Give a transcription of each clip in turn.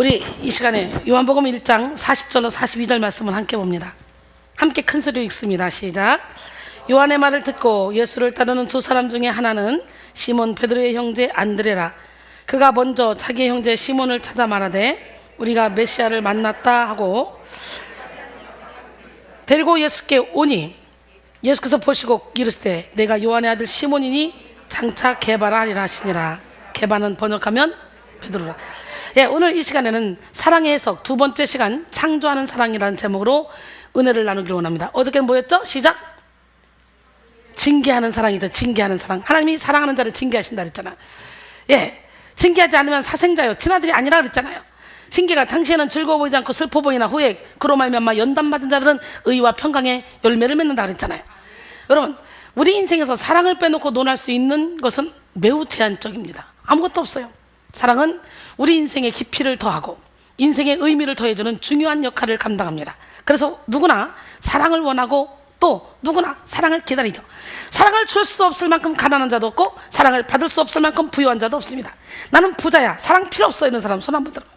우리 이 시간에 요한복음 1장 40절로 42절 말씀을 함께 봅니다. 함께 큰 소리로 읽습니다. 시작. 요한의 말을 듣고 예수를 따르는 두 사람 중에 하나는 시몬 베드로의 형제 안드레라. 그가 먼저 자기의 형제 시몬을 찾아 말하되 우리가 메시아를 만났다 하고 데리고 예수께 오니 예수께서 보시고 이르시되 내가 요한의 아들 시몬이니 장차 게바라 하리라 하시니라. 게바는 번역하면 베드로라. 예, 오늘 이 시간에는 사랑의 해석 두 번째 시간 창조하는 사랑이라는 제목으로 은혜를 나누기를 원합니다. 어저께는 뭐였죠? 시작. 징계하는 사랑이죠. 징계하는 사랑. 하나님이 사랑하는 자를 징계하신다 그랬잖아요. 예, 징계하지 않으면 사생자요 친아들이 아니라 그랬잖아요. 징계가 당시에는 즐거워 보이지 않고 슬퍼 보이나 후에 그로 말미암아 연단받은 자들은 의와 평강의 열매를 맺는다 그랬잖아요. 여러분, 우리 인생에서 사랑을 빼놓고 논할 수 있는 것은 매우 제한적입니다. 아무것도 없어요. 사랑은 우리 인생의 깊이를 더하고 인생의 의미를 더해주는 중요한 역할을 감당합니다. 그래서 누구나 사랑을 원하고 또 누구나 사랑을 기다리죠. 사랑을 줄 수 없을 만큼 가난한 자도 없고 사랑을 받을 수 없을 만큼 부유한 자도 없습니다. 나는 부자야, 사랑 필요 없어 이런 사람 손 한번 들어봐.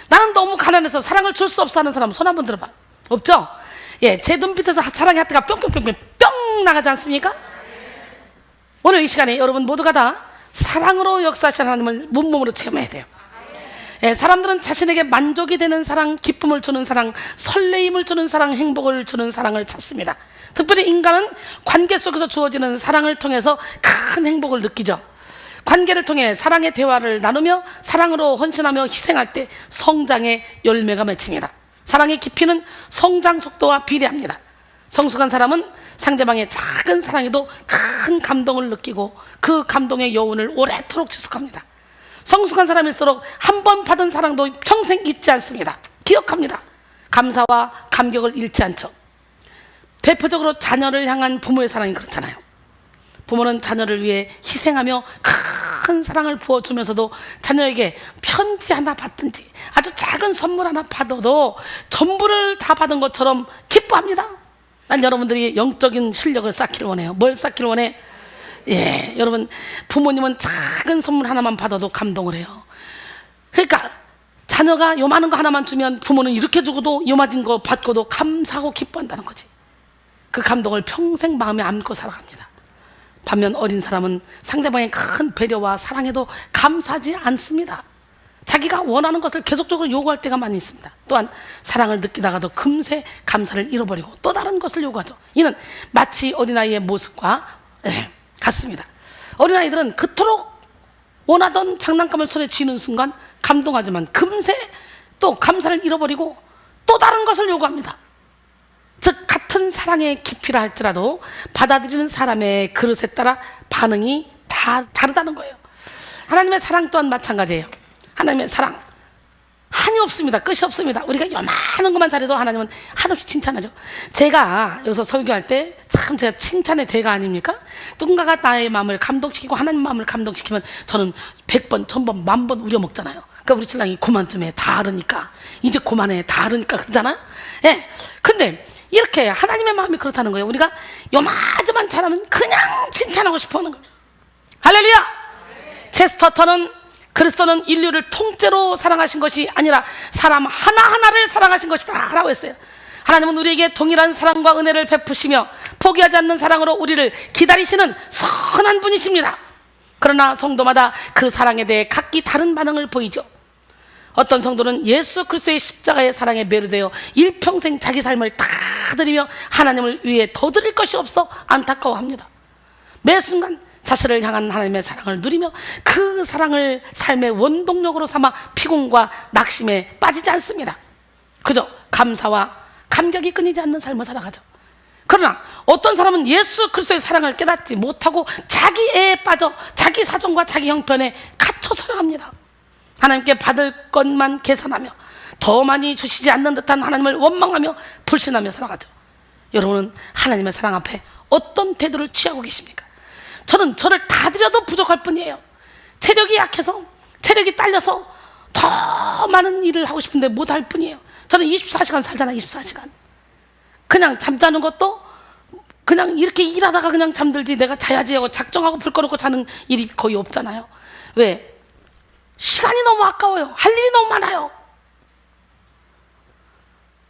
나는 너무 가난해서 사랑을 줄 수 없어 하는 사람 손 한번 들어봐. 없죠? 예, 제 눈빛에서 사랑의 하트가 뿅뿅뿅뿅 뿅 나가지 않습니까? 오늘 이 시간에 여러분 모두가 다 사랑으로 역사하시는 하나님을 몸몸으로 체험해야 돼요. 예, 사람들은 자신에게 만족이 되는 사랑, 기쁨을 주는 사랑, 설레임을 주는 사랑, 행복을 주는 사랑을 찾습니다. 특별히 인간은 관계 속에서 주어지는 사랑을 통해서 큰 행복을 느끼죠. 관계를 통해 사랑의 대화를 나누며 사랑으로 헌신하며 희생할 때 성장의 열매가 맺힙니다. 사랑의 깊이는 성장 속도와 비례합니다. 성숙한 사람은 상대방의 작은 사랑에도 큰 감동을 느끼고 그 감동의 여운을 오래도록 지속합니다. 성숙한 사람일수록 한 번 받은 사랑도 평생 잊지 않습니다. 기억합니다. 감사와 감격을 잃지 않죠. 대표적으로 자녀를 향한 부모의 사랑이 그렇잖아요. 부모는 자녀를 위해 희생하며 큰 사랑을 부어주면서도 자녀에게 편지 하나 받든지 아주 작은 선물 하나 받아도 전부를 다 받은 것처럼 기뻐합니다. 난 여러분들이 영적인 실력을 쌓기를 원해요. 뭘 쌓기를 원해? 예, 여러분 부모님은 작은 선물 하나만 받아도 감동을 해요. 그러니까 자녀가 요만한 거 하나만 주면 부모는 이렇게 주고도 요만한 거 받고도 감사하고 기뻐한다는 거지. 그 감동을 평생 마음에 안고 살아갑니다. 반면 어린 사람은 상대방의 큰 배려와 사랑에도 감사하지 않습니다. 자기가 원하는 것을 계속적으로 요구할 때가 많이 있습니다. 또한 사랑을 느끼다가도 금세 감사를 잃어버리고 또 다른 것을 요구하죠. 이는 마치 어린아이의 모습과 같습니다. 어린아이들은 그토록 원하던 장난감을 손에 쥐는 순간 감동하지만 금세 또 감사를 잃어버리고 또 다른 것을 요구합니다. 즉 같은 사랑의 깊이라 할지라도 받아들이는 사람의 그릇에 따라 반응이 다 다르다는 거예요. 하나님의 사랑 또한 마찬가지예요. 하나님의 사랑 한이 없습니다. 끝이 없습니다. 우리가 요만한 것만 잘해도 하나님은 한없이 칭찬하죠. 제가 여기서 설교할 때 참 제가 칭찬의 대가 아닙니까? 누군가가 나의 마음을 감동시키고 하나님 마음을 감동시키면 저는 100번, 1000번, 10,000번 우려먹잖아요. 그러니까 우리 신랑이 그만 좀 해. 다 알으니까. 이제 그만해. 다 알으니까 그러잖아요. 예. 근데 이렇게 하나님의 마음이 그렇다는 거예요. 우리가 요마저만 잘하면 그냥 칭찬하고 싶어 하는 거예요. 할렐루야! 체스터턴은 그리스도는 인류를 통째로 사랑하신 것이 아니라 사람 하나하나를 사랑하신 것이다 라고 했어요. 하나님은 우리에게 동일한 사랑과 은혜를 베푸시며 포기하지 않는 사랑으로 우리를 기다리시는 선한 분이십니다. 그러나 성도마다 그 사랑에 대해 각기 다른 반응을 보이죠. 어떤 성도는 예수 그리스도의 십자가의 사랑에 매료되어 일평생 자기 삶을 다 드리며 하나님을 위해 더 드릴 것이 없어 안타까워합니다. 매 순간 자신을 향한 하나님의 사랑을 누리며 그 사랑을 삶의 원동력으로 삼아 피곤과 낙심에 빠지지 않습니다. 그저 감사와 감격이 끊이지 않는 삶을 살아가죠. 그러나 어떤 사람은 예수 그리스도의 사랑을 깨닫지 못하고 자기애에 빠져 자기 사정과 자기 형편에 갇혀 살아갑니다. 하나님께 받을 것만 계산하며 더 많이 주시지 않는 듯한 하나님을 원망하며 불신하며 살아가죠. 여러분은 하나님의 사랑 앞에 어떤 태도를 취하고 계십니까? 저는 저를 다 드려도 부족할 뿐이에요. 체력이 약해서 체력이 딸려서 더 많은 일을 하고 싶은데 못할 뿐이에요. 저는 24시간 살잖아요. 24시간 그냥 잠자는 것도 그냥 이렇게 일하다가 그냥 잠들지 내가 자야지 하고 작정하고 불 꺼놓고 자는 일이 거의 없잖아요. 왜? 시간이 너무 아까워요. 할 일이 너무 많아요.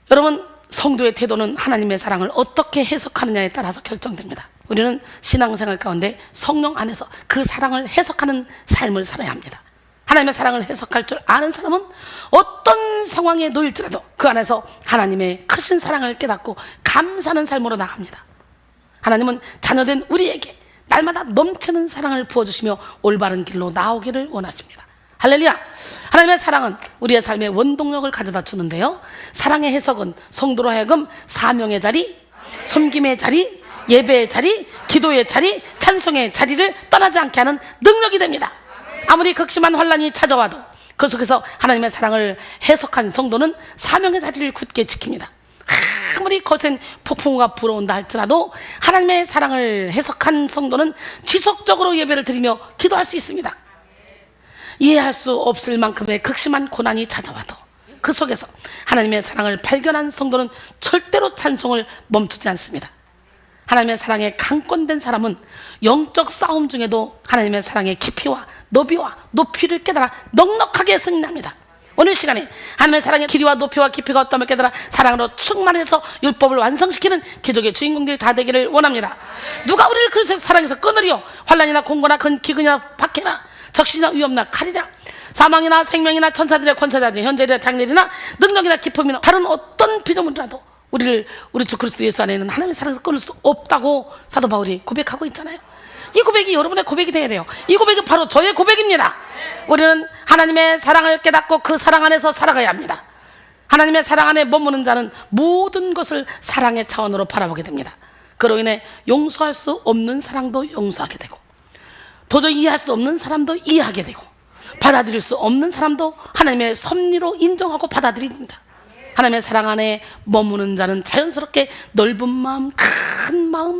여러분, 성도의 태도는 하나님의 사랑을 어떻게 해석하느냐에 따라서 결정됩니다. 우리는 신앙생활 가운데 성령 안에서 그 사랑을 해석하는 삶을 살아야 합니다. 하나님의 사랑을 해석할 줄 아는 사람은 어떤 상황에 놓일지라도 그 안에서 하나님의 크신 사랑을 깨닫고 감사하는 삶으로 나갑니다. 하나님은 자녀된 우리에게 날마다 넘치는 사랑을 부어주시며 올바른 길로 나오기를 원하십니다. 할렐루야! 하나님의 사랑은 우리의 삶의 원동력을 가져다 주는데요, 사랑의 해석은 성도로 하여금 사명의 자리, 섬김의 자리, 예배의 자리, 기도의 자리, 찬송의 자리를 떠나지 않게 하는 능력이 됩니다. 아무리 극심한 환란이 찾아와도 그 속에서 하나님의 사랑을 해석한 성도는 사명의 자리를 굳게 지킵니다. 아무리 거센 폭풍우가 불어온다 할지라도 하나님의 사랑을 해석한 성도는 지속적으로 예배를 드리며 기도할 수 있습니다. 이해할 수 없을 만큼의 극심한 고난이 찾아와도 그 속에서 하나님의 사랑을 발견한 성도는 절대로 찬송을 멈추지 않습니다. 하나님의 사랑에 강권된 사람은 영적 싸움 중에도 하나님의 사랑의 깊이와 너비와 높이를 깨달아 넉넉하게 승리합니다. 오늘 시간에 하나님의 사랑의 길이와 높이와 깊이가 어떠함을 깨달아 사랑으로 충만해서 율법을 완성시키는 기적의 주인공들이 다 되기를 원합니다. 누가 우리를 그리스도의 사랑에서 끊으리요? 환난이나 공고나 기근이나 박해나 적신이나 위험이나 칼이나 사망이나 생명이나 천사들의 권세자들의 현재일이나 장래일이나 능력이나 기쁨이나 다른 어떤 피조물이라도 우리 주 그리스도 예수 안에 있는 하나님의 사랑에서 끊을 수 없다고 사도 바울이 고백하고 있잖아요. 이 고백이 여러분의 고백이 되어야 돼요. 이 고백이 바로 저의 고백입니다. 우리는 하나님의 사랑을 깨닫고 그 사랑 안에서 살아가야 합니다. 하나님의 사랑 안에 머무는 자는 모든 것을 사랑의 차원으로 바라보게 됩니다. 그로 인해 용서할 수 없는 사랑도 용서하게 되고, 도저히 이해할 수 없는 사람도 이해하게 되고, 받아들일 수 없는 사람도 하나님의 섭리로 인정하고 받아들입니다. 하나님의 사랑 안에 머무는 자는 자연스럽게 넓은 마음,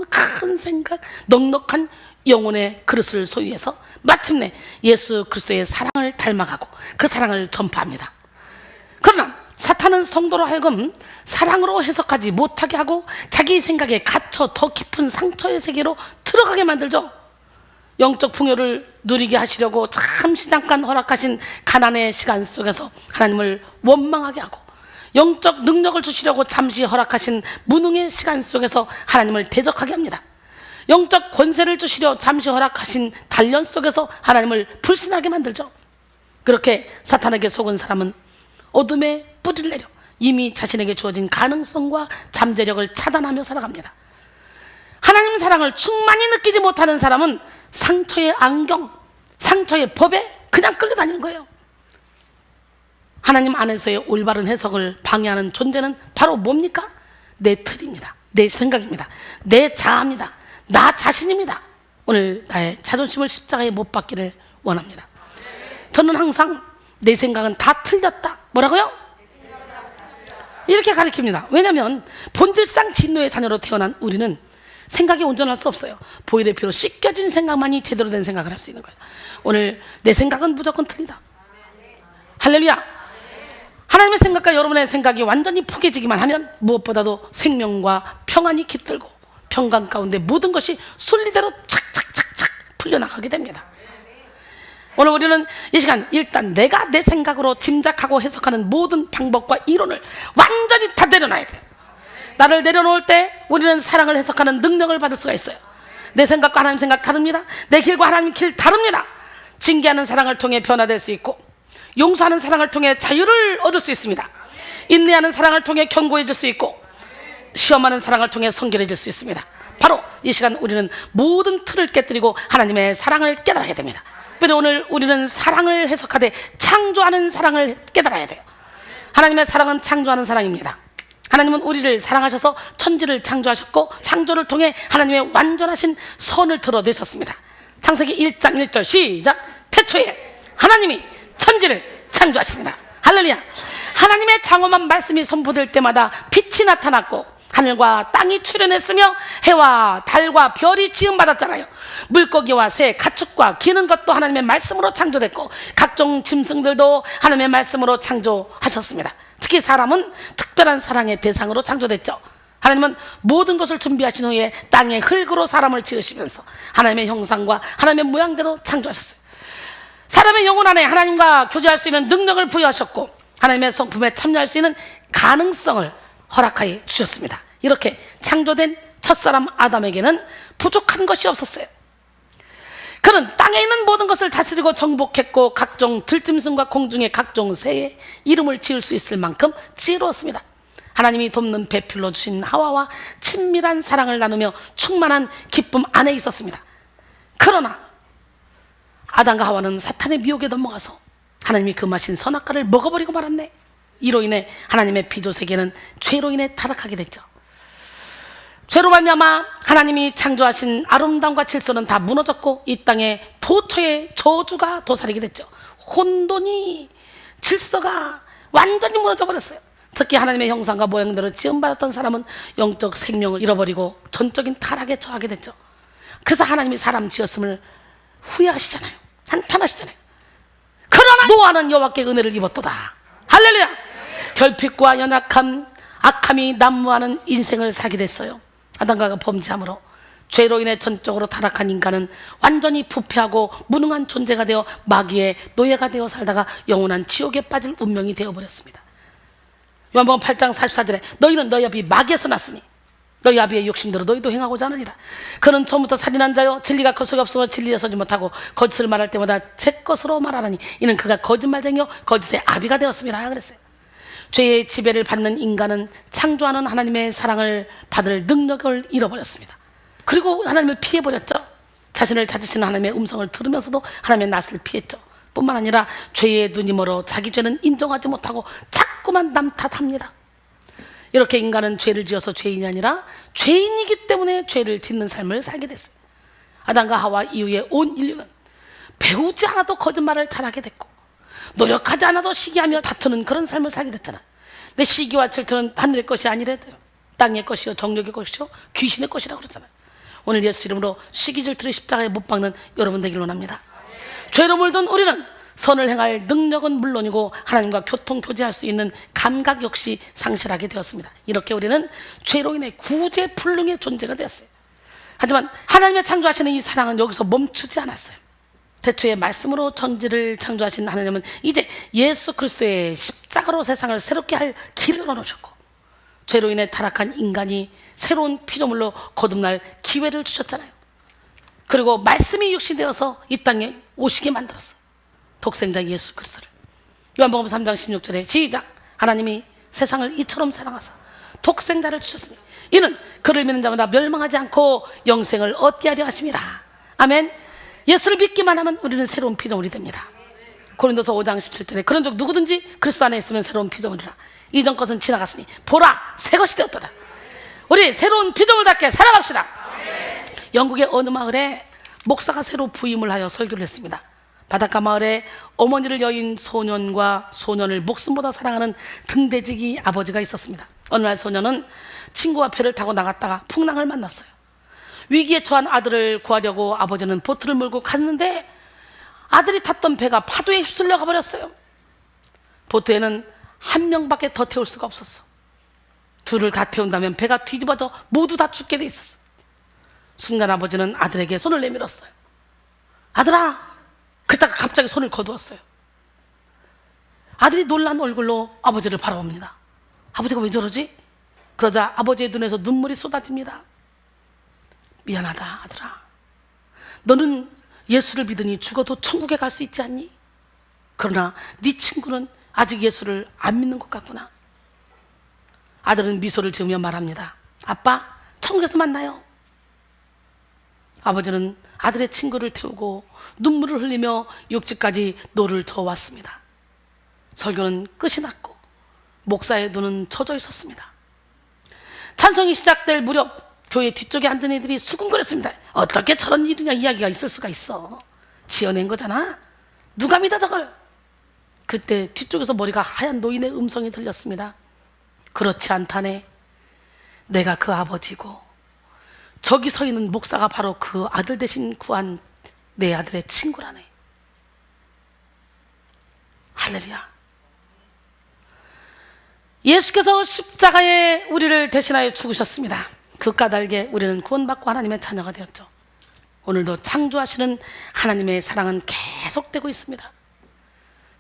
큰 생각, 넉넉한 영혼의 그릇을 소유해서 마침내 예수 그리스도의 사랑을 닮아가고 그 사랑을 전파합니다. 그러나 사탄은 성도로 하여금 사랑으로 해석하지 못하게 하고 자기 생각에 갇혀 더 깊은 상처의 세계로 들어가게 만들죠. 영적 풍요를 누리게 하시려고 잠시 잠깐 허락하신 가난의 시간 속에서 하나님을 원망하게 하고, 영적 능력을 주시려고 잠시 허락하신 무능의 시간 속에서 하나님을 대적하게 합니다. 영적 권세를 주시려 잠시 허락하신 단련 속에서 하나님을 불신하게 만들죠. 그렇게 사탄에게 속은 사람은 어둠에 뿌리를 내려 이미 자신에게 주어진 가능성과 잠재력을 차단하며 살아갑니다. 하나님 사랑을 충만히 느끼지 못하는 사람은 상처의 안경, 상처의 법에 그냥 끌려다니는 거예요. 하나님 안에서의 올바른 해석을 방해하는 존재는 바로 뭡니까? 내 틀입니다. 내 생각입니다. 내 자아입니다. 나 자신입니다. 오늘 나의 자존심을 십자가에 못 박기를 원합니다. 저는 항상 내 생각은 다 틀렸다. 뭐라고요? 이렇게 가르칩니다. 왜냐하면 본질상 진노의 자녀로 태어난 우리는 생각이 온전할 수 없어요. 보혈의 피로 씻겨진 생각만이 제대로 된 생각을 할 수 있는 거예요. 오늘 내 생각은 무조건 틀리다. 할렐루야. 하나님의 생각과 여러분의 생각이 완전히 포개지기만 하면 무엇보다도 생명과 평안이 깃들고 평강 가운데 모든 것이 순리대로 착착착착 풀려나가게 됩니다. 오늘 우리는 이 시간 일단 내가 내 생각으로 짐작하고 해석하는 모든 방법과 이론을 완전히 다 내려놔야 돼요. 나를 내려놓을 때 우리는 사랑을 해석하는 능력을 받을 수가 있어요. 내 생각과 하나님 생각 다릅니다. 내 길과 하나님 길 다릅니다. 징계하는 사랑을 통해 변화될 수 있고, 용서하는 사랑을 통해 자유를 얻을 수 있습니다. 인내하는 사랑을 통해 견고해질 수 있고, 시험하는 사랑을 통해 성결해질 수 있습니다. 바로 이 시간 우리는 모든 틀을 깨뜨리고 하나님의 사랑을 깨달아야 됩니다. 그런데 오늘 우리는 사랑을 해석하되 창조하는 사랑을 깨달아야 돼요. 하나님의 사랑은 창조하는 사랑입니다. 하나님은 우리를 사랑하셔서 천지를 창조하셨고, 창조를 통해 하나님의 완전하신 선을 드러내셨습니다. 창세기 1장 1절 시작. 태초에 하나님이 천지를 창조하시니라. 할렐루야. 하나님의 장엄한 말씀이 선포될 때마다 빛이 나타났고 하늘과 땅이 출현했으며 해와 달과 별이 지음받았잖아요. 물고기와 새, 가축과 기는 것도 하나님의 말씀으로 창조됐고 각종 짐승들도 하나님의 말씀으로 창조하셨습니다. 특히 사람은 특별한 사랑의 대상으로 창조됐죠. 하나님은 모든 것을 준비하신 후에 땅의 흙으로 사람을 지으시면서 하나님의 형상과 하나님의 모양대로 창조하셨어요. 사람의 영혼 안에 하나님과 교제할 수 있는 능력을 부여하셨고 하나님의 성품에 참여할 수 있는 가능성을 허락하여 주셨습니다. 이렇게 창조된 첫사람 아담에게는 부족한 것이 없었어요. 그는 땅에 있는 모든 것을 다스리고 정복했고 각종 들짐승과 공중의 각종 새의 이름을 지을 수 있을 만큼 지혜로웠습니다. 하나님이 돕는 배필로 주신 하와와 친밀한 사랑을 나누며 충만한 기쁨 안에 있었습니다. 그러나 아담과 하와는 사탄의 미혹에 넘어가서 하나님이 금하신 선악과를 먹어버리고 말았네. 이로 인해 하나님의 피조 세계는 죄로 인해 타락하게 됐죠. 죄로 말미암아 하나님이 창조하신 아름다움과 질서는 다 무너졌고 이 땅에 도처의 저주가 도사리게 됐죠. 혼돈이, 질서가 완전히 무너져 버렸어요. 특히 하나님의 형상과 모양대로 지음받았던 사람은 영적 생명을 잃어버리고 전적인 타락에 처하게 됐죠. 그래서 하나님이 사람 지었음을 후회하시잖아요. 한탄하시잖아요. 그러나 노아는 여호와께 은혜를 입었도다. 할렐루야. 결핍과 연약함, 악함이 난무하는 인생을 살게 됐어요. 아담과 범죄함으로 죄로 인해 전적으로 타락한 인간은 완전히 부패하고 무능한 존재가 되어 마귀의 노예가 되어 살다가 영원한 지옥에 빠질 운명이 되어버렸습니다. 요한복음 8장 44절에 너희는 너희 아비 마귀에서 났으니 너희 아비의 욕심대로 너희도 행하고자 하느니라. 그는 처음부터 살인한 자요 진리가 그 속에 없으며 진리에 서지 못하고 거짓을 말할 때마다 제 것으로 말하나니 이는 그가 거짓말쟁이요 거짓의 아비가 되었습니다. 그랬어요. 죄의 지배를 받는 인간은 창조하는 하나님의 사랑을 받을 능력을 잃어버렸습니다. 그리고 하나님을 피해버렸죠. 자신을 찾으시는 하나님의 음성을 들으면서도 하나님의 낯을 피했죠. 뿐만 아니라 죄의 눈이 멀어 자기 죄는 인정하지 못하고 자꾸만 남 탓합니다. 이렇게 인간은 죄를 지어서 죄인이 아니라 죄인이기 때문에 죄를 짓는 삶을 살게 됐어요. 아담과 하와 이후에 온 인류는 배우지 않아도 거짓말을 잘하게 됐고 노력하지 않아도 시기하며 다투는 그런 삶을 살게 됐잖아. 근데 시기와 질투는 하늘의 것이 아니래도요. 땅의 것이요 정욕의 것이요 귀신의 것이라고 그랬잖아요. 오늘 예수 이름으로 시기 질투를 십자가에 못 박는 여러분 되기를 원합니다. 죄로 물든 우리는 선을 행할 능력은 물론이고 하나님과 교통 교제할 수 있는 감각 역시 상실하게 되었습니다. 이렇게 우리는 죄로 인해 구제불능의 존재가 되었어요. 하지만 하나님의 창조하시는 이 사랑은 여기서 멈추지 않았어요. 태초에 말씀으로 천지를 창조하신 하나님은 이제 예수 그리스도의 십자가로 세상을 새롭게 할 길을 열어놓으셨고 죄로 인해 타락한 인간이 새로운 피조물로 거듭날 기회를 주셨잖아요. 그리고 말씀이 육신되어서 이 땅에 오시게 만들었어요. 독생자 예수 그리스도를. 요한복음 3장 16절에 시작. 하나님이 세상을 이처럼 사랑하사 독생자를 주셨으니 이는 그를 믿는 자마다 멸망하지 않고 영생을 얻게 하려 하심이라. 아멘. 예수를 믿기만 하면 우리는 새로운 피조물이 됩니다. 고린도서 5장 17절에 그런즉 누구든지 그리스도 안에 있으면 새로운 피조물이라. 이전 것은 지나갔으니 보라 새 것이 되었도다. 우리 새로운 피조물답게 살아갑시다. 영국의 어느 마을에 목사가 새로 부임을 하여 설교를 했습니다. 바닷가 마을에 어머니를 여인 소년과 소년을 목숨보다 사랑하는 등대지기 아버지가 있었습니다. 어느 날 소년은 친구와 배를 타고 나갔다가 풍랑을 만났어요. 위기에 처한 아들을 구하려고 아버지는 보트를 몰고 갔는데 아들이 탔던 배가 파도에 휩쓸려 가버렸어요. 보트에는 한 명밖에 더 태울 수가 없었어. 둘을 다 태운다면 배가 뒤집어져 모두 다 죽게 돼 있었어. 순간 아버지는 아들에게 손을 내밀었어요. 아들아! 그러다가 갑자기 손을 거두었어요. 아들이 놀란 얼굴로 아버지를 바라봅니다. 아버지가 왜 저러지? 그러자 아버지의 눈에서 눈물이 쏟아집니다. 미안하다 아들아. 너는 예수를 믿으니 죽어도 천국에 갈 수 있지 않니? 그러나 네 친구는 아직 예수를 안 믿는 것 같구나. 아들은 미소를 지으며 말합니다. 아빠, 천국에서 만나요. 아버지는 아들의 친구를 태우고 눈물을 흘리며 육지까지 노를 저어왔습니다. 설교는 끝이 났고 목사의 눈은 젖어 있었습니다. 찬송이 시작될 무렵 교회 뒤쪽에 앉은 이들이 수군거렸습니다. 어떻게 저런 일이냐 이야기가 있을 수가 있어. 지어낸 거잖아. 누가 믿어 저걸. 그때 뒤쪽에서 머리가 하얀 노인의 음성이 들렸습니다. 그렇지 않다네. 내가 그 아버지고 저기 서 있는 목사가 바로 그 아들 대신 구한 내 아들의 친구라네. 할렐루야. 예수께서 십자가에 우리를 대신하여 죽으셨습니다. 그 까닭에 우리는 구원받고 하나님의 자녀가 되었죠. 오늘도 창조하시는 하나님의 사랑은 계속되고 있습니다.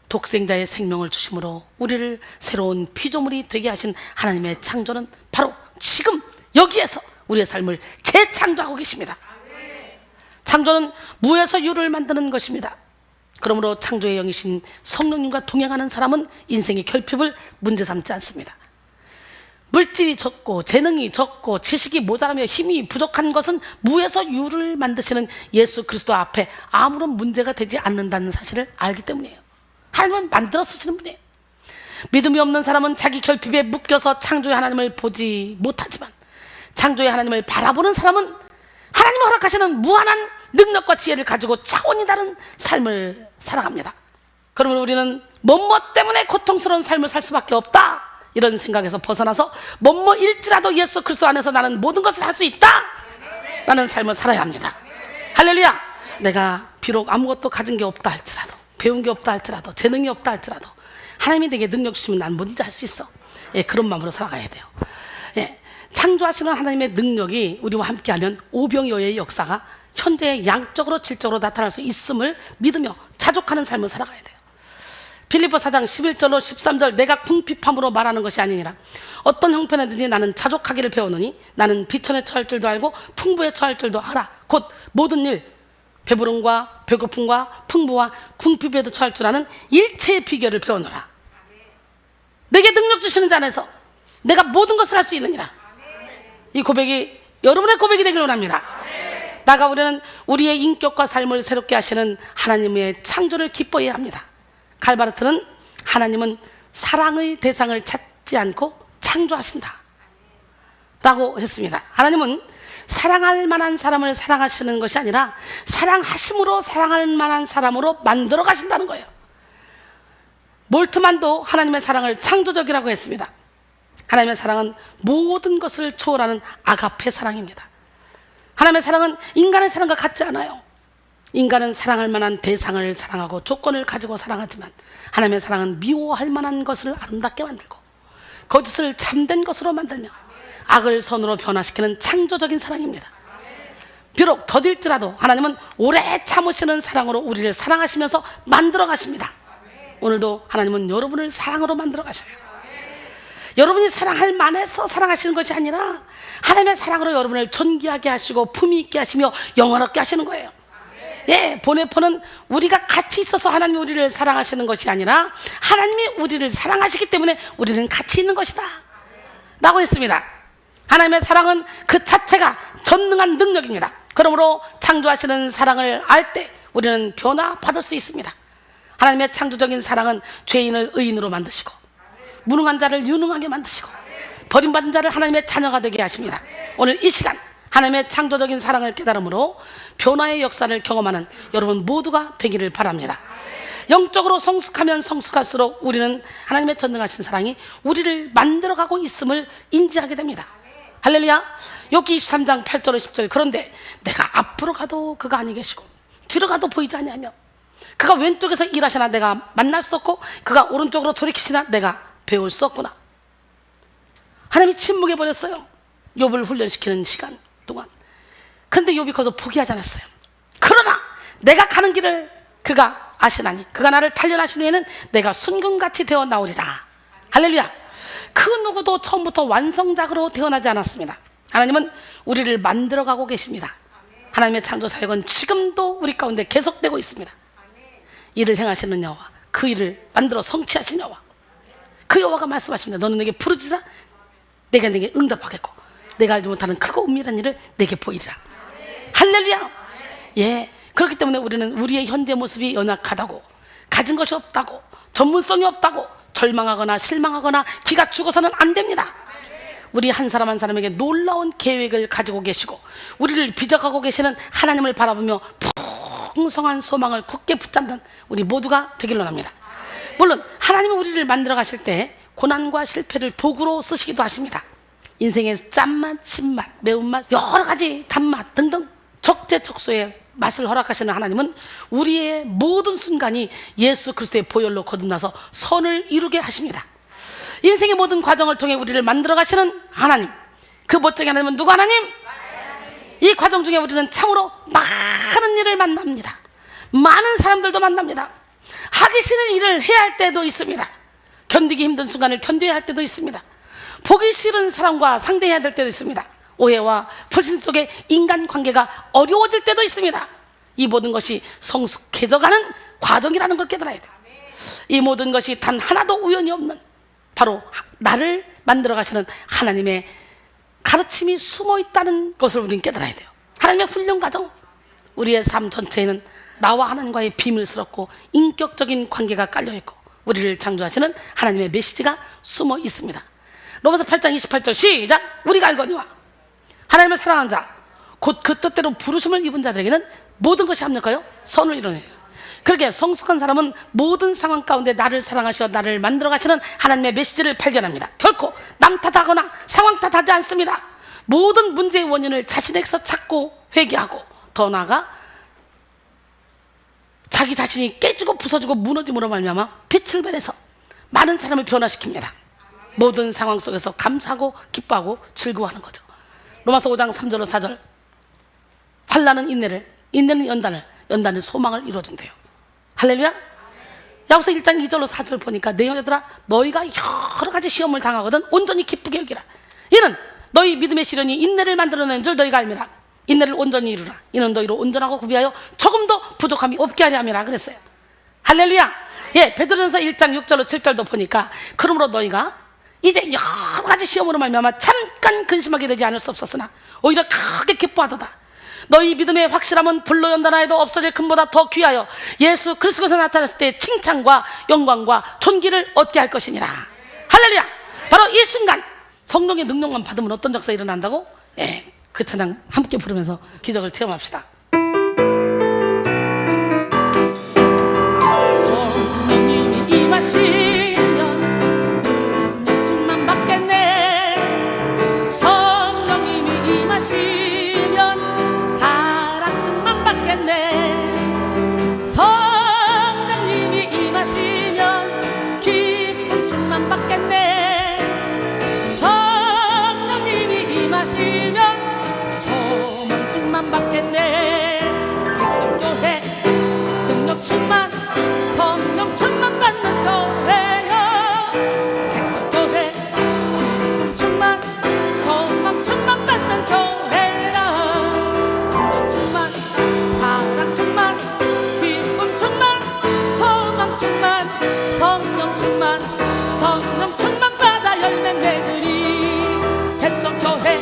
독생자의 생명을 주심으로 우리를 새로운 피조물이 되게 하신 하나님의 창조는 바로 지금 여기에서 우리의 삶을 재창조하고 계십니다. 창조는 무에서 유를 만드는 것입니다. 그러므로 창조의 영이신 성령님과 동행하는 사람은 인생의 결핍을 문제 삼지 않습니다. 물질이 적고 재능이 적고 지식이 모자라며 힘이 부족한 것은 무에서 유를 만드시는 예수 그리스도 앞에 아무런 문제가 되지 않는다는 사실을 알기 때문이에요. 하나님은 만들어 쓰시는 분이에요. 믿음이 없는 사람은 자기 결핍에 묶여서 창조의 하나님을 보지 못하지만, 창조의 하나님을 바라보는 사람은 하나님이 허락하시는 무한한 능력과 지혜를 가지고 차원이 다른 삶을 살아갑니다. 그러면 우리는 뭐뭐 때문에 고통스러운 삶을 살 수밖에 없다, 이런 생각에서 벗어나서 뭐뭐일지라도 예수 그리스도 안에서 나는 모든 것을 할 수 있다 라는 삶을 살아야 합니다. 할렐루야. 내가 비록 아무것도 가진 게 없다 할지라도, 배운 게 없다 할지라도, 재능이 없다 할지라도 하나님이 내게 능력 주시면 난 뭐든지 할 수 있어. 예, 그런 마음으로 살아가야 돼요. 예, 창조하시는 하나님의 능력이 우리와 함께하면 오병이어의 역사가 현재 양적으로 질적으로 나타날 수 있음을 믿으며 자족하는 삶을 살아가야 돼요. 빌립보 4장 11절로 13절, 내가 궁핍함으로 말하는 것이 아니니라. 어떤 형편에든지 나는 자족하기를 배우느니 나는 비천에 처할 줄도 알고 풍부에 처할 줄도 알아. 곧 모든 일, 배부름과 배고픔과 풍부와 궁핍에도 처할 줄 아는 일체의 비결을 배우노라. 내게 능력 주시는 자 안에서 내가 모든 것을 할 수 있느니라. 이 고백이 여러분의 고백이 되기를 원합니다. 나가 우리는 우리의 인격과 삶을 새롭게 하시는 하나님의 창조를 기뻐해야 합니다. 갈바르트는 하나님은 사랑의 대상을 찾지 않고 창조하신다 라고 했습니다. 하나님은 사랑할 만한 사람을 사랑하시는 것이 아니라 사랑하심으로 사랑할 만한 사람으로 만들어 가신다는 거예요. 몰트만도 하나님의 사랑을 창조적이라고 했습니다. 하나님의 사랑은 모든 것을 초월하는 아가페 사랑입니다. 하나님의 사랑은 인간의 사랑과 같지 않아요. 인간은 사랑할 만한 대상을 사랑하고 조건을 가지고 사랑하지만 하나님의 사랑은 미워할 만한 것을 아름답게 만들고 거짓을 참된 것으로 만들며 악을 선으로 변화시키는 창조적인 사랑입니다. 비록 더딜지라도 하나님은 오래 참으시는 사랑으로 우리를 사랑하시면서 만들어 가십니다. 오늘도 하나님은 여러분을 사랑으로 만들어 가셔요. 여러분이 사랑할 만해서 사랑하시는 것이 아니라 하나님의 사랑으로 여러분을 존귀하게 하시고 품위 있게 하시며 영원롭게 하시는 거예요. 예, 보네포는 우리가 같이 있어서 하나님이 우리를 사랑하시는 것이 아니라 하나님이 우리를 사랑하시기 때문에 우리는 같이 있는 것이다 라고 했습니다. 하나님의 사랑은 그 자체가 전능한 능력입니다. 그러므로 창조하시는 사랑을 알 때 우리는 변화받을 수 있습니다. 하나님의 창조적인 사랑은 죄인을 의인으로 만드시고 무능한 자를 유능하게 만드시고 버림받은 자를 하나님의 자녀가 되게 하십니다. 오늘 이 시간 하나님의 창조적인 사랑을 깨달음으로 변화의 역사를 경험하는 여러분 모두가 되기를 바랍니다. 영적으로 성숙하면 성숙할수록 우리는 하나님의 전능하신 사랑이 우리를 만들어가고 있음을 인지하게 됩니다. 할렐루야. 욥기 23장 8절 10절, 그런데 내가 앞으로 가도 그가 아니 계시고 뒤로 가도 보이지 아니하며 그가 왼쪽에서 일하시나 내가 만날 수 없고 그가 오른쪽으로 돌이키시나 내가 배울 수 없구나. 하나님이 침묵해 버렸어요. 욥을 훈련시키는 시간 동안. 근데 욥이 거기서 포기하지 않았어요. 그러나 내가 가는 길을 그가 아시나니 그가 나를 단련하신 후에는 내가 순금같이 되어 나오리라. 할렐루야. 그 누구도 처음부터 완성작으로 태어나지 않았습니다. 하나님은 우리를 만들어가고 계십니다. 하나님의 창조 사역은 지금도 우리 가운데 계속되고 있습니다. 일을 행하시는 여호와, 그 일을 만들어 성취하신 여호와, 그 여호와가 말씀하십니다. 너는 내게 부르짖으라 내가 내게 응답하겠고 내가 알지 못하는 크고 은밀한 일을 내게 보이리라. 할렐루야. 예, 그렇기 때문에 우리는 우리의 현재 모습이 연약하다고, 가진 것이 없다고, 전문성이 없다고 절망하거나 실망하거나 기가 죽어서는 안 됩니다. 우리 한 사람 한 사람에게 놀라운 계획을 가지고 계시고 우리를 빚어가고 계시는 하나님을 바라보며 풍성한 소망을 굳게 붙잡는 우리 모두가 되기를 원합니다. 물론 하나님은 우리를 만들어 가실 때 고난과 실패를 도구로 쓰시기도 하십니다. 인생의 짠맛, 신맛, 매운맛, 여러 가지 단맛 등등 적재적소의 맛을 허락하시는 하나님은 우리의 모든 순간이 예수 그리스도의 보혈로 거듭나서 선을 이루게 하십니다. 인생의 모든 과정을 통해 우리를 만들어 가시는 하나님, 그 멋쟁이 하나님은 누구 하나님? 이 과정 중에 우리는 참으로 많은 일을 만납니다. 많은 사람들도 만납니다. 하기 싫은 일을 해야 할 때도 있습니다. 견디기 힘든 순간을 견뎌야 할 때도 있습니다. 보기 싫은 사람과 상대해야 될 때도 있습니다. 오해와 불신 속에 인간관계가 어려워질 때도 있습니다. 이 모든 것이 성숙해져가는 과정이라는 걸 깨달아야 돼요. 이 모든 것이 단 하나도 우연이 없는 바로 나를 만들어 가시는 하나님의 가르침이 숨어 있다는 것을 우리는 깨달아야 돼요. 하나님의 훈련 과정, 우리의 삶 전체에는 나와 하나님과의 비밀스럽고 인격적인 관계가 깔려있고 우리를 창조하시는 하나님의 메시지가 숨어 있습니다. 로마서 8장 28절 시작. 우리가 알거니와 하나님을 사랑하는 자 곧 그 뜻대로 부르심을 입은 자들에게는 모든 것이 합력하여 선을 이루네요. 그렇게 성숙한 사람은 모든 상황 가운데 나를 사랑하시어 나를 만들어 가시는 하나님의 메시지를 발견합니다. 결코 남 탓하거나 상황 탓하지 않습니다. 모든 문제의 원인을 자신에게서 찾고 회개하고 더 나아가 자기 자신이 깨지고 부서지고 무너짐으로 말미암아 빛을 발해서 많은 사람을 변화시킵니다. 모든 상황 속에서 감사하고 기뻐하고 즐거워하는 거죠. 로마서 5장 3절로 4절. 환난은 인내를, 인내는 연단을, 연단은 소망을 이루어준대요. 할렐루야. 야고보서 1장 2절로 4절 보니까 내 형제들아 너희가 여러 가지 시험을 당하거든 온전히 기쁘게 여기라. 이는 너희 믿음의 시련이 인내를 만들어내는 줄 너희가 알미라. 인내를 온전히 이루라. 이는 너희로 온전하고 구비하여 조금도 부족함이 없게 하려 함이라 그랬어요. 할렐루야. 예, 베드로전서 1장 6절로 7절도 보니까 그러므로 너희가 이제 여러 가지 시험으로 말미암아 잠깐 근심하게 되지 않을 수 없었으나 오히려 크게 기뻐하도다. 너희 믿음의 확실함은 불로 연단하여도 없어질 금보다 더 귀하여 예수 그리스도께서 나타났을 때 칭찬과 영광과 존귀를 얻게 할 것이니라. 할렐루야. 바로 이 순간 성령의 능력만 받으면 어떤 역사가 일어난다고? 예, 그 찬양 함께 부르면서 기적을 체험합시다. 성령님이 임하시면 능력충만 받겠네. 성령님이 임하시면 사랑충만 받겠네. 성령님이 임하시면 기쁨충만 받겠네. 성령님이 임하시면 소망충만 받겠네. 백성교회 능력충만 성령충만 받는 교회요. 백성교회 기쁨충만 소망충만 받는 교회라. 능력충만 사랑충만 기쁨충만 소망충만 성령충만 성령충만 받아 열매 맺으리. 백성교회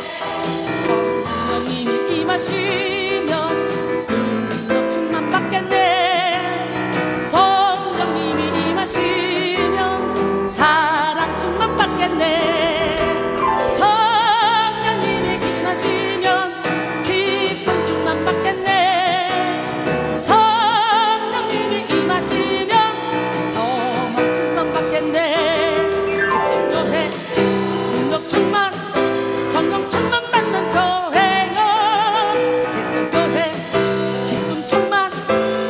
성령님이 임하시면 능력충만 받겠네. 성령님이 임하시면 사랑충만 받겠네. 성령님이 임하시면 기쁨충만 받겠네. 성령님이 임하시면 소망충만 받겠네. 백성교회 능력충만 성령충만 받는 교회요. 백성교회 기쁨충만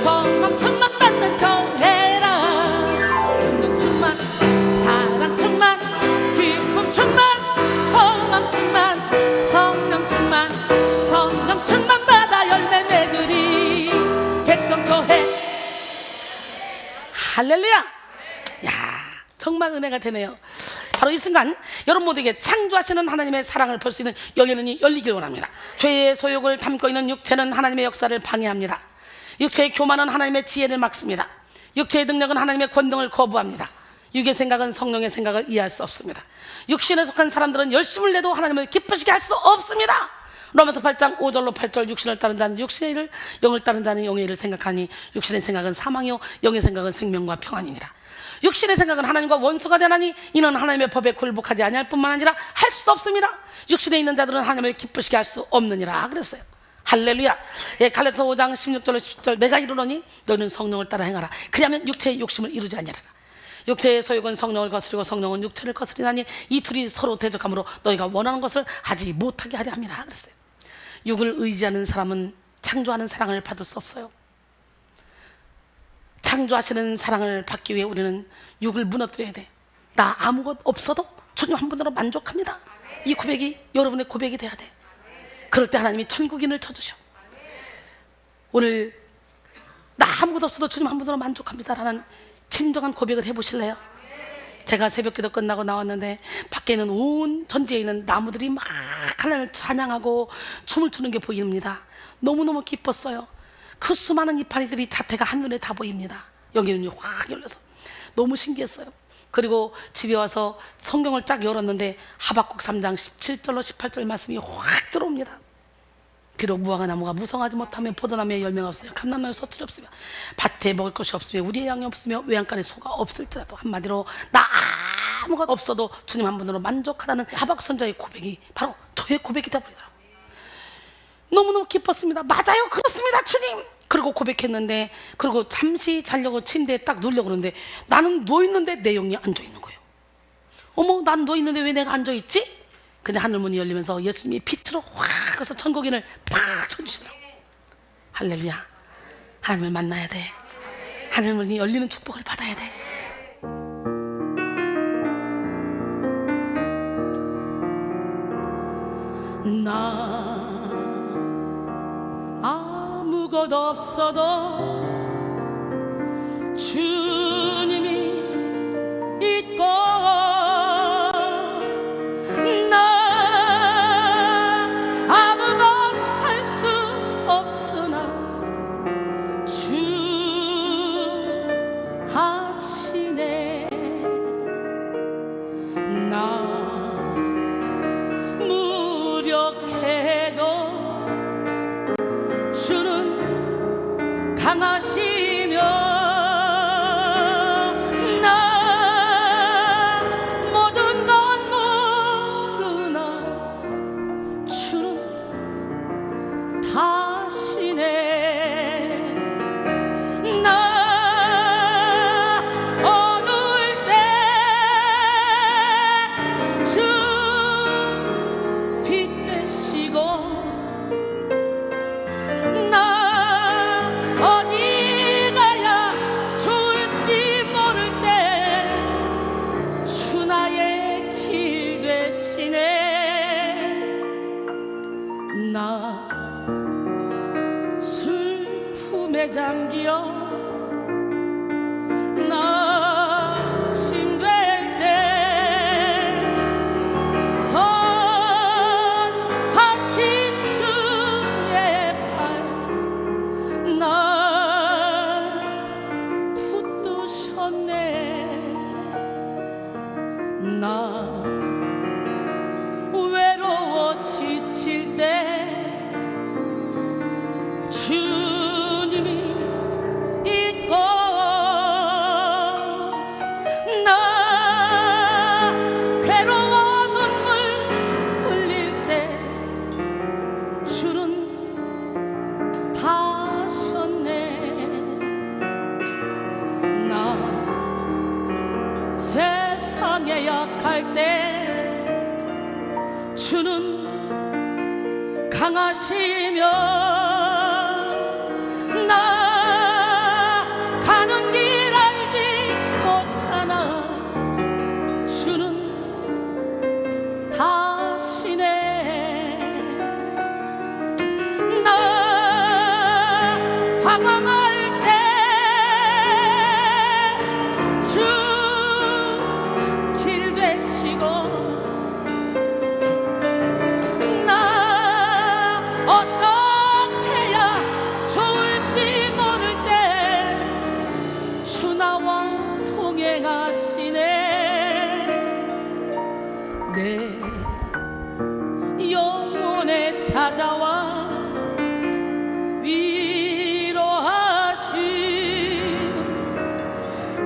소망충만 받는 교회라. 능력충만 사랑충만 기쁨충만 소망충만 성령충만 성령충만 받아 열매 맺으리. 백성교회. 할렐루야. 야, 정말 은혜가 되네요. 바로 이 순간 여러분 모두에게 창조하시는 하나님의 사랑을 볼 수 있는 영의 눈이 열리길 원합니다. 죄의 소욕을 담고 있는 육체는 하나님의 역사를 방해합니다. 육체의 교만은 하나님의 지혜를 막습니다. 육체의 능력은 하나님의 권능을 거부합니다. 육의 생각은 성령의 생각을 이해할 수 없습니다. 육신에 속한 사람들은 열심을 내도 하나님을 기쁘시게 할 수 없습니다. 로마서 8장 5절로 8절. 육신을 따른 자는 육신의 일을, 영을 따른 자는 영의 일을 생각하니 육신의 생각은 사망이요 영의 생각은 생명과 평안이니라. 육신의 생각은 하나님과 원수가 되나니 이는 하나님의 법에 굴복하지 아니할 뿐만 아니라 할 수도 없습니다. 육신에 있는 자들은 하나님을 기쁘시게 할 수 없느니라 그랬어요. 할렐루야. 예, 갈라디아서 5장 16절로 17절. 내가 이르노니 너희는 성령을 따라 행하라. 그리하면 육체의 욕심을 이루지 아니하라. 육체의 소욕은 성령을 거스리고 성령은 육체를 거스리나니 이 둘이 서로 대적하므로 너희가 원하는 것을 하지 못하게 하려 함이라 그랬어요. 육을 의지하는 사람은 창조하는 사랑을 받을 수 없어요. 창조하시는 사랑을 받기 위해 우리는 육을 무너뜨려야 돼. 나 아무것 없어도 주님 한 분으로 만족합니다. 이 고백이 여러분의 고백이 돼야 돼. 그럴 때 하나님이 천국인을 쳐주셔. 오늘 나 아무것도 없어도 주님 한 분으로 만족합니다라는 진정한 고백을 해보실래요? 제가 새벽기도 끝나고 나왔는데 밖에는 온 전지에 있는 나무들이 막 하나님을 찬양하고 춤을 추는 게 보입니다. 너무너무 기뻤어요. 그 수많은 이파리들이 자태가 한눈에 다 보입니다. 여기는 확 열려서 너무 신기했어요. 그리고 집에 와서 성경을 쫙 열었는데 하박국 3장 17절로 18절 말씀이 확 들어옵니다. 비록 무화과 나무가 무성하지 못하며 포도나무에 열매가 없으며 감람나무에 서툴이 없으며 밭에 먹을 것이 없으며 우리의 양이 없으며 외양간에 소가 없을지라도, 한마디로 나 아무것도 없어도 주님 한 분으로 만족하라는 하박국 선자의 고백이 바로 저의 고백이 되어버리더라고요. 너무너무 기뻤습니다. 맞아요, 그렇습니다 주님. 그리고 고백했는데, 그리고 잠시 자려고 침대에 딱 누우려고 그러는데 나는 누워있는데 내 영이 앉아있는 거예요. 어머, 난 누워있는데 왜 내가 앉아있지? 근데 하늘문이 열리면서 예수님이 빛으로 확 해서 천국인을 팍 쳐주시더라고요. 할렐루야. 하나님을 만나야 돼. 하늘문이 열리는 축복을 받아야 돼. 나 아무것도 없어도 주님이 있고, 나 아무것 할 수 없으나 주 하시네. 나 무력해도 주는 강하시며, 나 슬픔에 잠기어 낙심될 때 선하신 주의 팔 날 붙드셨네. 나 외로워 지칠 때 주님이 있고, 나 괴로워 눈물 흘릴 때 주는 다 하셨네. 나 세상에 약할 때 주는 강하시며, 나 가는 길 알지 못하나 주는 다 아시네. 나 방황할 때 주 길 되시고, 어떻게 해야 좋을지 모를 때 주 나와 동행하시네. 내 영혼에 찾아와 위로하신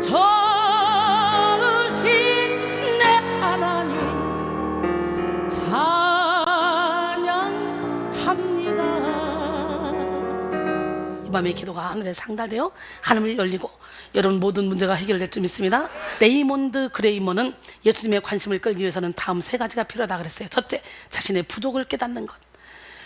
저으신 내 하나님 이 밤의 기도가 하늘에 상달되어 하늘이 열리고 여러분 모든 문제가 해결될 줄 믿습니다. 레이몬드 그레이먼은 예수님의 관심을 끌기 위해서는 다음 세 가지가 필요하다 그랬어요. 첫째, 자신의 부족을 깨닫는 것.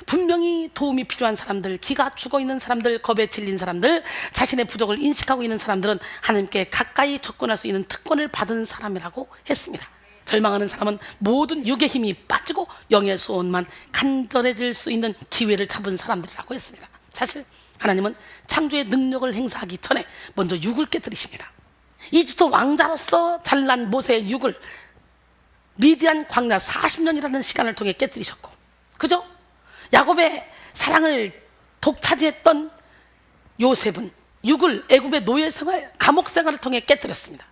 분명히 도움이 필요한 사람들, 기가 죽어있는 사람들, 겁에 질린 사람들, 자신의 부족을 인식하고 있는 사람들은 하나님께 가까이 접근할 수 있는 특권을 받은 사람이라고 했습니다. 절망하는 사람은 모든 육의 힘이 빠지고 영의 소원만 간절해질 수 있는 기회를 잡은 사람들이라고 했습니다. 사실 하나님은 창조의 능력을 행사하기 전에 먼저 육을 깨뜨리십니다. 이집트 왕자로서 잘난 모세의 육을 미디안 광야 40년이라는 시간을 통해 깨뜨리셨고, 그죠? 야곱의 사랑을 독차지했던 요셉은 육을 애굽의 노예생활, 감옥생활을 통해 깨뜨렸습니다.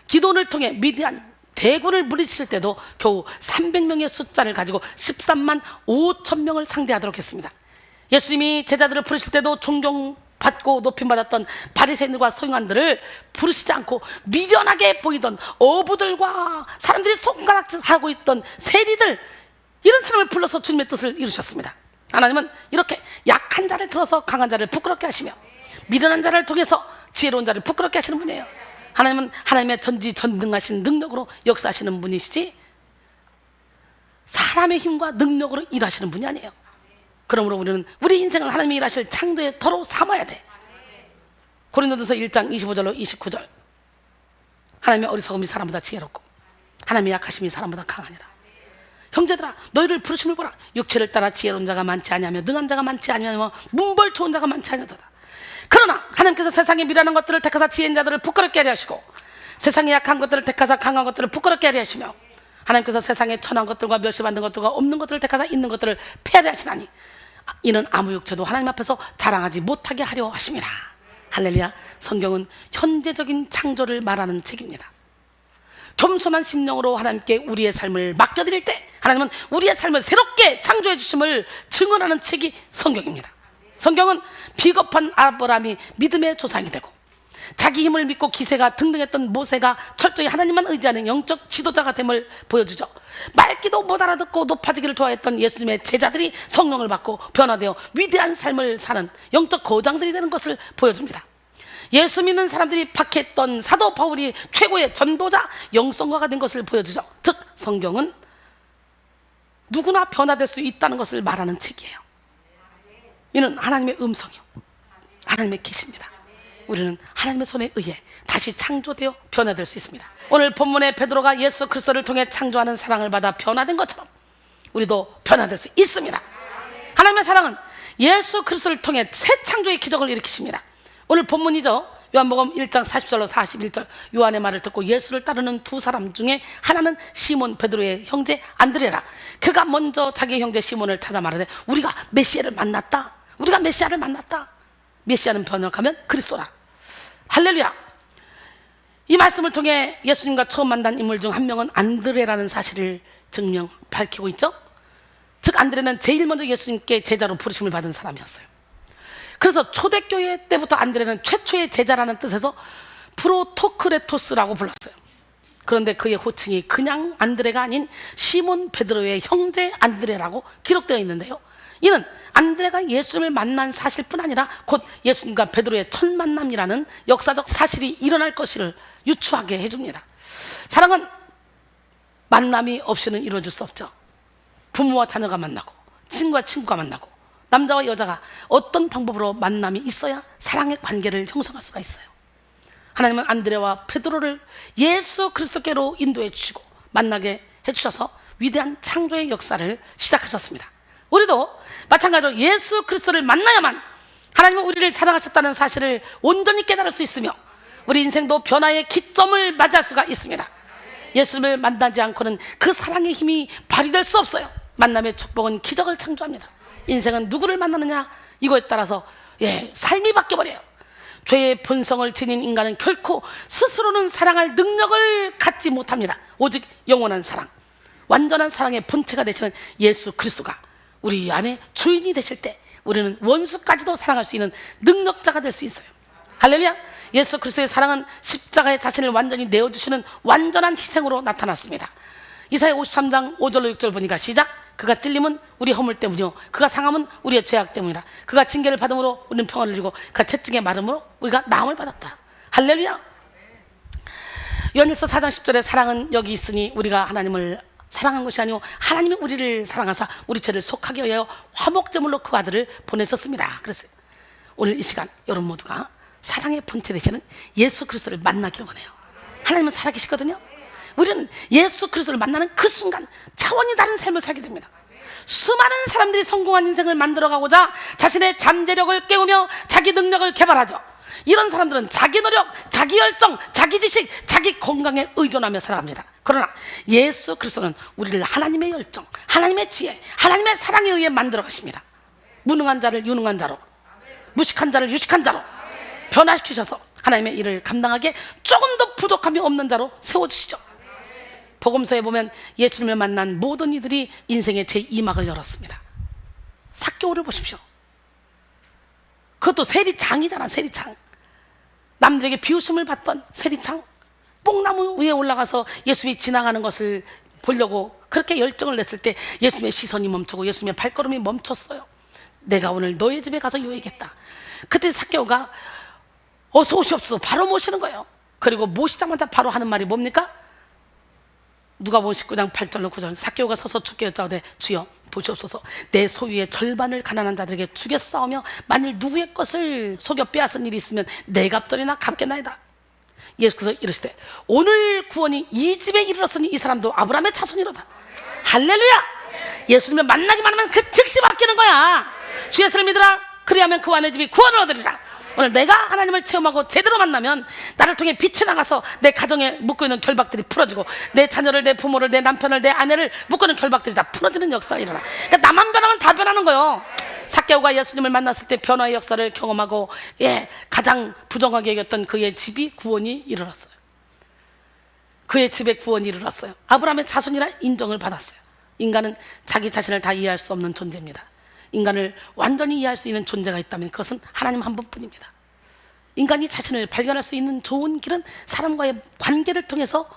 기도를 통해 미디안 대군을 물리칠 때도 겨우 300명의 숫자를 가지고 13만 5천 명을 상대하도록 했습니다. 예수님이 제자들을 부르실 때도 존경받고 높임받았던 바리새인들과 서기관들을 부르시지 않고 미련하게 보이던 어부들과 사람들이 손가락질하고 있던 세리들, 이런 사람을 불러서 주님의 뜻을 이루셨습니다. 하나님은 이렇게 약한 자를 들어서 강한 자를 부끄럽게 하시며 미련한 자를 통해서 지혜로운 자를 부끄럽게 하시는 분이에요. 하나님은 하나님의 전지전능하신 능력으로 역사하시는 분이시지 사람의 힘과 능력으로 일하시는 분이 아니에요. 그러므로 우리는 우리 인생을 하나님이 일하실 창조의 터로 삼아야 돼. 고린도전서 1장 25절로 29절, 하나님의 어리석음이 사람보다 지혜롭고 하나님의 약하심이 사람보다 강하니라. 형제들아, 너희를 부르심을 보라. 육체를 따라 지혜로운 자가 많지 아니하며 능한 자가 많지 아니하며 문벌 좋은 자가 많지 아니하도다. 그러나 하나님께서 세상에 미련한 것들을 택하사 지혜인 자들을 부끄럽게 하려 하시고 세상에 약한 것들을 택하사 강한 것들을 부끄럽게 하려 하시며 하나님께서 세상에 천한 것들과 멸시받는 것들과 없는 것들을 택하사 있는 것들을 폐하려 하시나니 이는 아무 육체도 하나님 앞에서 자랑하지 못하게 하려 하심이라. 할렐루야. 성경은 현재적인 창조를 말하는 책입니다. 겸손한 심령으로 하나님께 우리의 삶을 맡겨드릴 때 하나님은 우리의 삶을 새롭게 창조해 주심을 증언하는 책이 성경입니다. 성경은 비겁한 아브라함이 믿음의 조상이 되고 자기 힘을 믿고 기세가 등등했던 모세가 철저히 하나님만 의지하는 영적 지도자가 됨을 보여주죠. 말기도 못 알아듣고 높아지기를 좋아했던 예수님의 제자들이 성령을 받고 변화되어 위대한 삶을 사는 영적 거장들이 되는 것을 보여줍니다. 예수 믿는 사람들이 박해했던 사도 바울이 최고의 전도자, 영성가가 된 것을 보여주죠. 즉 성경은 누구나 변화될 수 있다는 것을 말하는 책이에요. 이는 하나님의 음성이요, 하나님의 계시입니다. 우리는 하나님의 손에 의해 다시 창조되어 변화될 수 있습니다. 오늘 본문의 베드로가 예수 그리스도를 통해 창조하는 사랑을 받아 변화된 것처럼 우리도 변화될 수 있습니다. 하나님의 사랑은 예수 그리스도를 통해 새 창조의 기적을 일으키십니다. 오늘 본문이죠. 요한복음 1장 40절로 41절, 요한의 말을 듣고 예수를 따르는 두 사람 중에 하나는 시몬 베드로의 형제 안드레라. 그가 먼저 자기 형제 시몬을 찾아 말하되 우리가 메시아를 만났다. 우리가 메시아를 만났다. 메시아는 번역하면 그리스도라. 할렐루야. 이 말씀을 통해 예수님과 처음 만난 인물 중 한 명은 안드레라는 사실을 밝히고 있죠. 즉 안드레는 제일 먼저 예수님께 제자로 부르심을 받은 사람이었어요. 그래서 초대교회 때부터 안드레는 최초의 제자라는 뜻에서 프로토크레토스라고 불렀어요. 그런데 그의 호칭이 그냥 안드레가 아닌 시몬 베드로의 형제 안드레라고 기록되어 있는데요, 이는 안드레가 예수님을 만난 사실뿐 아니라 곧 예수님과 베드로의 첫 만남이라는 역사적 사실이 일어날 것을 유추하게 해줍니다. 사랑은 만남이 없이는 이루어질 수 없죠. 부모와 자녀가 만나고 친구와 친구가 만나고 남자와 여자가 어떤 방법으로 만남이 있어야 사랑의 관계를 형성할 수가 있어요. 하나님은 안드레와 베드로를 예수 그리스도께로 인도해 주시고 만나게 해주셔서 위대한 창조의 역사를 시작하셨습니다. 우리도 마찬가지로 예수 그리스도를 만나야만 하나님은 우리를 사랑하셨다는 사실을 온전히 깨달을 수 있으며 우리 인생도 변화의 기점을 맞이할 수가 있습니다. 예수님을 만나지 않고는 그 사랑의 힘이 발휘될 수 없어요. 만남의 축복은 기적을 창조합니다. 인생은 누구를 만나느냐 이거에 따라서 삶이 바뀌어버려요. 죄의 본성을 지닌 인간은 결코 스스로는 사랑할 능력을 갖지 못합니다. 오직 영원한 사랑, 완전한 사랑의 본체가 되시는 예수 그리스도가 우리 안에 주인이 되실 때 우리는 원수까지도 사랑할 수 있는 능력자가 될 수 있어요. 할렐루야. 예수 그리스도의 사랑은 십자가에 자신을 완전히 내어주시는 완전한 희생으로 나타났습니다. 이사야 53장 5절로 6절 보니까 시작. 그가 찔림은 우리 허물 때문이요 그가 상함은 우리의 죄악 때문이라. 그가 징계를 받음으로 우리는 평안을 누리고 그가 채찍에 맞음으로 우리가 나음을 받았다. 할렐루야. 요한일서 4장 10절에 사랑은 여기 있으니 우리가 하나님을 사랑한 것이 아니오 하나님이 우리를 사랑하사 우리 죄를 속하게 하여 화목제물로 그 아들을 보내셨습니다. 그래서 오늘 이 시간 여러분 모두가 사랑의 본체 되시는 예수 그리스도를 만나기를 원해요. 하나님은 살아계시거든요. 우리는 예수 그리스도를 만나는 그 순간 차원이 다른 삶을 살게 됩니다. 수많은 사람들이 성공한 인생을 만들어가고자 자신의 잠재력을 깨우며 자기 능력을 개발하죠. 이런 사람들은 자기 노력, 자기 열정, 자기 지식, 자기 건강에 의존하며 살아갑니다. 그러나 예수 그리스도는 우리를 하나님의 열정, 하나님의 지혜, 하나님의 사랑에 의해 만들어 가십니다. 무능한 자를 유능한 자로, 무식한 자를 유식한 자로 변화시키셔서 하나님의 일을 감당하기에 조금 더 부족함이 없는 자로 세워주시죠. 복음서에 보면 예수님을 만난 모든 이들이 인생의 제2막을 열었습니다. 삭개오를 보십시오. 그것도 세리장이잖아. 세리장. 남들에게 비웃음을 받던 세리장. 뽕나무 위에 올라가서 예수님이 지나가는 것을 보려고 그렇게 열정을 냈을 때 예수님의 시선이 멈추고 예수님의 발걸음이 멈췄어요. 내가 오늘 너의 집에 가서 요해겠다. 그때 삭개오가 어서 오시옵소서 바로 모시는 거예요. 그리고 모시자마자 바로 하는 말이 뭡니까? 누가복음 19장 8절로 9절. 삭개오가 서서 주께 여짜오되 주여 보시옵소서 내 소유의 절반을 가난한 자들에게 주겠사오며 만일 누구의 것을 속여 빼앗은 일이 있으면 내 값들이나 갚겠나이다. 예수께서 이르시되 오늘 구원이 이 집에 이르렀으니 이 사람도 아브라함의 자손이로다. 할렐루야. 예수님을 만나기만 하면 그 즉시 바뀌는 거야. 주 예수를 믿으라. 그리하면 그와 내 집이 구원을 얻으리라. 오늘 내가 하나님을 체험하고 제대로 만나면 나를 통해 빛이 나가서 내 가정에 묶고 있는 결박들이 풀어지고 내 자녀를, 내 부모를, 내 남편을, 내 아내를 묶고 있는 결박들이 다 풀어지는 역사가 일어나. 그러니까 나만 변하면 다 변하는 거예요. 삭개오가 예수님을 만났을 때 변화의 역사를 경험하고 가장 부정하게 여겼던 그의 집이 구원이 이르렀어요. 그의 집에 구원이 이르렀어요. 아브라함의 자손이라 인정을 받았어요. 인간은 자기 자신을 다 이해할 수 없는 존재입니다. 인간을 완전히 이해할 수 있는 존재가 있다면 그것은 하나님 한 분뿐입니다. 인간이 자신을 발견할 수 있는 좋은 길은 사람과의 관계를 통해서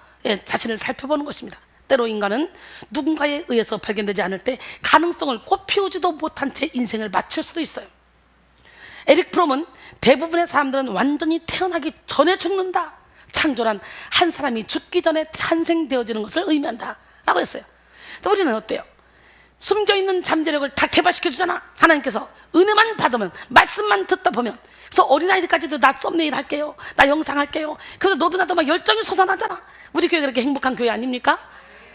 자신을 살펴보는 것입니다. 때로 인간은 누군가에 의해서 발견되지 않을 때 가능성을 꽃피우지도 못한 채 인생을 마칠 수도 있어요. 에릭 프롬은 대부분의 사람들은 완전히 태어나기 전에 죽는다. 창조란 한 사람이 죽기 전에 탄생되어지는 것을 의미한다 라고 했어요. 근데 우리는 어때요? 숨겨있는 잠재력을 다 개발시켜주잖아. 하나님께서 은혜만 받으면, 말씀만 듣다 보면. 그래서 어린아이들까지도 나 썸네일 할게요, 나 영상 할게요. 그래서 너도 나도 막 열정이 솟아나잖아. 우리 교회가 그렇게 행복한 교회 아닙니까?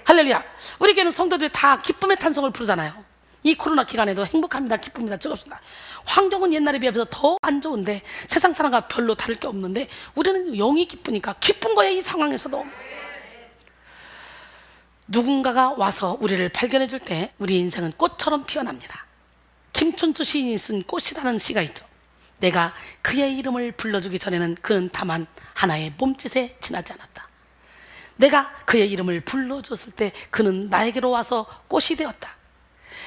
할렐루야. 우리 교회는 성도들이 다 기쁨의 탄성을 부르잖아요. 이 코로나 기간에도 행복합니다, 기쁩니다, 즐겁습니다. 환경은 옛날에 비해서 더 안 좋은데 세상 사람과 별로 다를 게 없는데 우리는 영이 기쁘니까 기쁜 거예요. 이 상황에서도 누군가가 와서 우리를 발견해 줄 때 우리 인생은 꽃처럼 피어납니다. 김춘추 시인이 쓴 꽃이라는 시가 있죠. 내가 그의 이름을 불러주기 전에는 그는 다만 하나의 몸짓에 지나지 않았다. 내가 그의 이름을 불러줬을 때 그는 나에게로 와서 꽃이 되었다.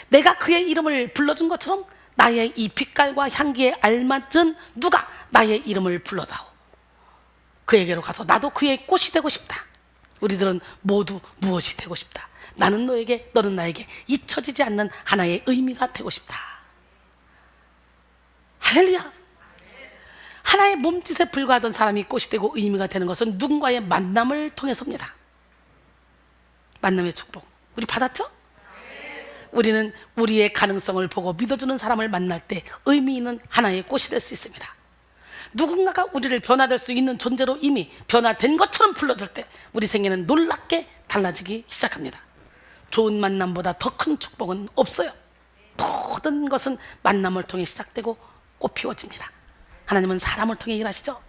내가 그의 이름을 불러준 것처럼 나의 이 빛깔과 향기에 알맞은 누가 나의 이름을 불러다오. 그에게로 가서 나도 그의 꽃이 되고 싶다. 우리들은 모두 무엇이 되고 싶다. 나는 너에게, 너는 나에게 잊혀지지 않는 하나의 의미가 되고 싶다. 할렐루야. 하나의 몸짓에 불과하던 사람이 꽃이 되고 의미가 되는 것은 누군가의 만남을 통해서입니다. 만남의 축복 우리 받았죠? 우리는 우리의 가능성을 보고 믿어주는 사람을 만날 때 의미 있는 하나의 꽃이 될 수 있습니다. 누군가가 우리를 변화될 수 있는 존재로 이미 변화된 것처럼 불러줄 때 우리 생애는 놀랍게 달라지기 시작합니다. 좋은 만남보다 더 큰 축복은 없어요. 모든 것은 만남을 통해 시작되고 꽃 피워집니다. 하나님은 사람을 통해 일하시죠.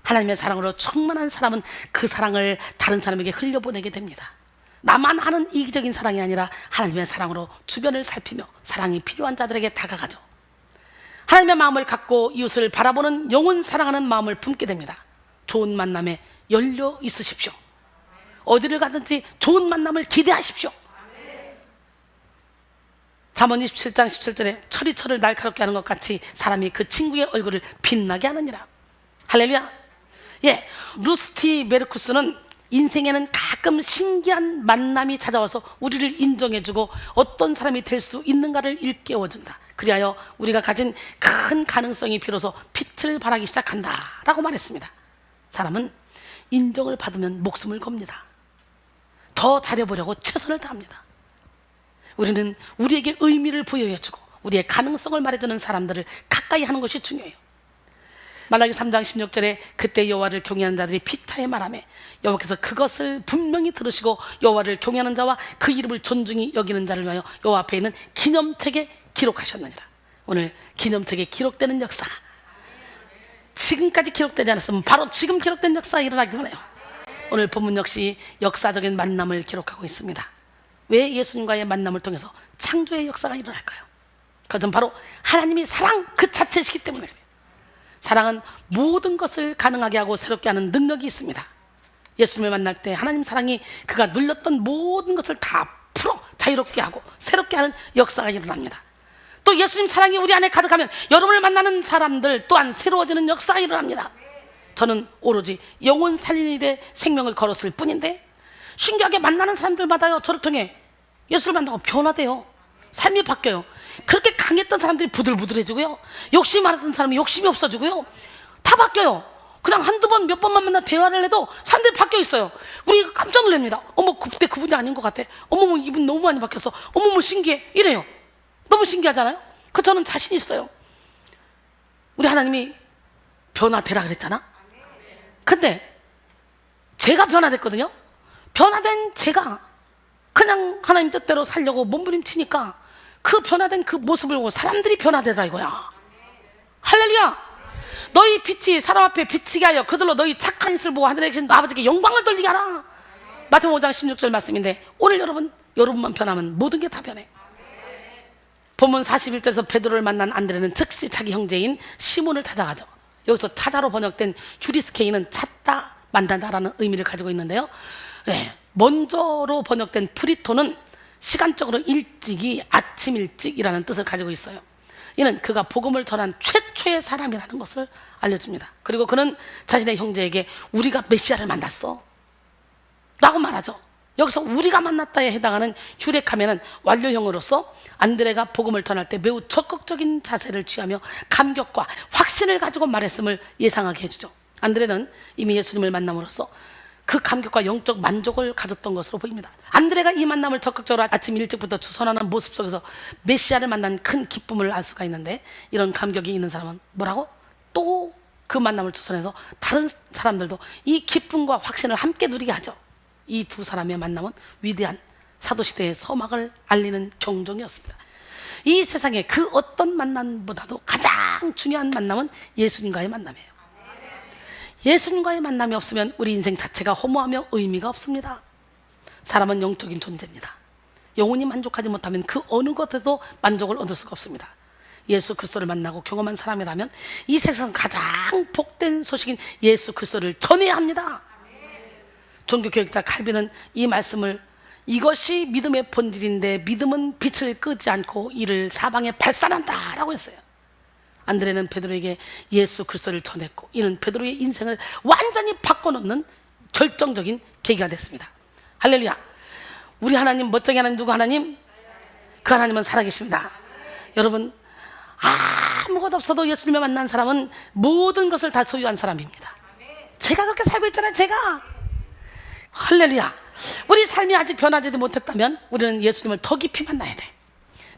하나님의 사랑으로 충만한 사람은 그 사랑을 다른 사람에게 흘려보내게 됩니다. 나만 하는 이기적인 사랑이 아니라 하나님의 사랑으로 주변을 살피며 사랑이 필요한 자들에게 다가가죠. 하나님의 마음을 갖고 이웃을 바라보는 영혼 사랑하는 마음을 품게 됩니다. 좋은 만남에 열려 있으십시오. 어디를 가든지 좋은 만남을 기대하십시오. 잠언 27장 17절에 철이 철을 날카롭게 하는 것 같이 사람이 그 친구의 얼굴을 빛나게 하느니라. 할렐루야. 루스티 메르쿠스는 인생에는 가끔 신기한 만남이 찾아와서 우리를 인정해주고 어떤 사람이 될 수 있는가를 일깨워준다. 그리하여 우리가 가진 큰 가능성이 비로소 빛을 발하기 시작한다 라고 말했습니다. 사람은 인정을 받으면 목숨을 겁니다. 더 잘해보려고 최선을 다합니다. 우리는 우리에게 의미를 부여해주고 우리의 가능성을 말해주는 사람들을 가까이 하는 것이 중요해요. 말라기 3장 16절에 그때 여호와를 경외하는 자들이 피차에 말하며 여호와께서 그것을 분명히 들으시고 여호와를 경외하는 자와 그 이름을 존중히 여기는 자를 위하여 여호와 앞에 있는 기념책에 기록하셨느니라. 오늘 기념책에 기록되는 역사가 지금까지 기록되지 않았으면 바로 지금 기록된 역사가 일어나기 원해요. 오늘 본문 역시 역사적인 만남을 기록하고 있습니다. 왜 예수님과의 만남을 통해서 창조의 역사가 일어날까요? 그것은 바로 하나님이 사랑 그 자체이시기 때문에 그래요. 사랑은 모든 것을 가능하게 하고 새롭게 하는 능력이 있습니다. 예수님을 만날 때 하나님 사랑이 그가 눌렸던 모든 것을 다 풀어 자유롭게 하고 새롭게 하는 역사가 일어납니다. 또 예수님 사랑이 우리 안에 가득하면 여러분을 만나는 사람들 또한 새로워지는 역사가 일어납니다. 저는 오로지 영혼 살리는 데 생명을 걸었을 뿐인데 신기하게 만나는 사람들마다요 저를 통해 예수를 만나고 변화돼요. 삶이 바뀌어요. 그렇게 강했던 사람들이 부들부들해지고요, 욕심이 많았던 사람이 욕심이 없어지고요, 다 바뀌어요. 그냥 한두 번 몇 번만 만나 대화를 해도 사람들이 바뀌어 있어요. 우리 깜짝 놀랍니다. 어머 그때 그분이 아닌 것 같아. 어머머 이분 너무 많이 바뀌었어. 어머머 신기해. 이래요. 너무 신기하잖아요. 그 저는 자신 있어요. 우리 하나님이 변화되라 그랬잖아. 근데 제가 변화됐거든요. 변화된 제가 그냥 하나님 뜻대로 살려고 몸부림치니까 그 변화된 그 모습을 보고 사람들이 변화되더라 이거야. 할렐루야. 너희 빛이 사람 앞에 비치게 하여 그들로 너희 착한 짓을 보고 하늘에 계신 아버지께 영광을 돌리게 하라. 마태복음 5장 16절 말씀인데 오늘 여러분만 변하면 모든 게 다 변해. 본문 41절에서 베드로를 만난 안드레는 즉시 자기 형제인 시몬을 찾아가죠. 여기서 찾아로 번역된 주리스케이는 찾다 만난다라는 의미를 가지고 있는데요, 먼저로 번역된 프리토는 시간적으로 일찍이 아침 일찍이라는 뜻을 가지고 있어요. 이는 그가 복음을 전한 최초의 사람이라는 것을 알려줍니다. 그리고 그는 자신의 형제에게 우리가 메시아를 만났어 라고 말하죠. 여기서 우리가 만났다에 해당하는 휴레카면은 완료형으로서 안드레가 복음을 전할 때 매우 적극적인 자세를 취하며 감격과 확신을 가지고 말했음을 예상하게 해주죠. 안드레는 이미 예수님을 만남으로써 그 감격과 영적 만족을 가졌던 것으로 보입니다. 안드레가 이 만남을 적극적으로 아침 일찍부터 주선하는 모습 속에서 메시아를 만난 큰 기쁨을 알 수가 있는데, 이런 감격이 있는 사람은 뭐라고? 또 그 만남을 주선해서 다른 사람들도 이 기쁨과 확신을 함께 누리게 하죠. 이 두 사람의 만남은 위대한 사도시대의 서막을 알리는 경종이었습니다. 이 세상에 그 어떤 만남보다도 가장 중요한 만남은 예수님과의 만남이에요. 예수님과의 만남이 없으면 우리 인생 자체가 허무하며 의미가 없습니다. 사람은 영적인 존재입니다. 영혼이 만족하지 못하면 그 어느 것에도 만족을 얻을 수가 없습니다. 예수 그리스도를 만나고 경험한 사람이라면 이 세상 가장 복된 소식인 예수 그리스도를 전해야 합니다. 종교교육자 칼빈은 이 말씀을 이것이 믿음의 본질인데 믿음은 빛을 끄지 않고 이를 사방에 발산한다 라고 했어요. 안드레는 베드로에게 예수 그리스도를 전했고 이는 베드로의 인생을 완전히 바꿔놓는 결정적인 계기가 됐습니다. 할렐루야. 우리 하나님 멋쟁이 하나님 누구 하나님? 그 하나님은 살아계십니다. 여러분, 아무것도 없어도 예수님을 만난 사람은 모든 것을 다 소유한 사람입니다. 제가 그렇게 살고 있잖아요. 제가. 할렐루야. 우리 삶이 아직 변화되지 못했다면 우리는 예수님을 더 깊이 만나야 돼.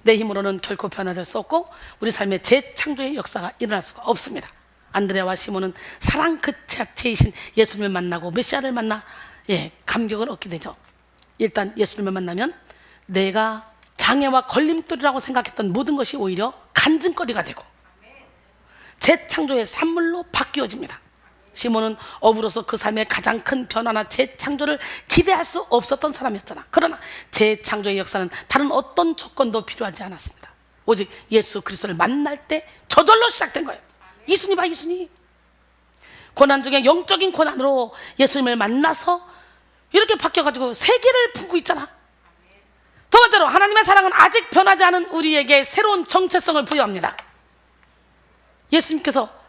내 힘으로는 결코 변화될 수 없고 우리 삶의 재창조의 역사가 일어날 수가 없습니다. 안드레와 시몬은 사랑 그 자체이신 예수님을 만나고 메시아를 만나 감격을 얻게 되죠. 일단 예수님을 만나면 내가 장애와 걸림돌이라고 생각했던 모든 것이 오히려 간증거리가 되고 재창조의 산물로 바뀌어집니다. 시몬은 어부로서 그 삶의 가장 큰 변화나 재창조를 기대할 수 없었던 사람이었잖아. 그러나 재창조의 역사는 다른 어떤 조건도 필요하지 않았습니다. 오직 예수 그리스도를 만날 때 저절로 시작된 거예요. 이순이 봐, 이순이. 고난 중에 영적인 고난으로 예수님을 만나서 이렇게 바뀌어가지고 세계를 품고 있잖아. 두 번째로 하나님의 사랑은 아직 변하지 않은 우리에게 새로운 정체성을 부여합니다. 예수님께서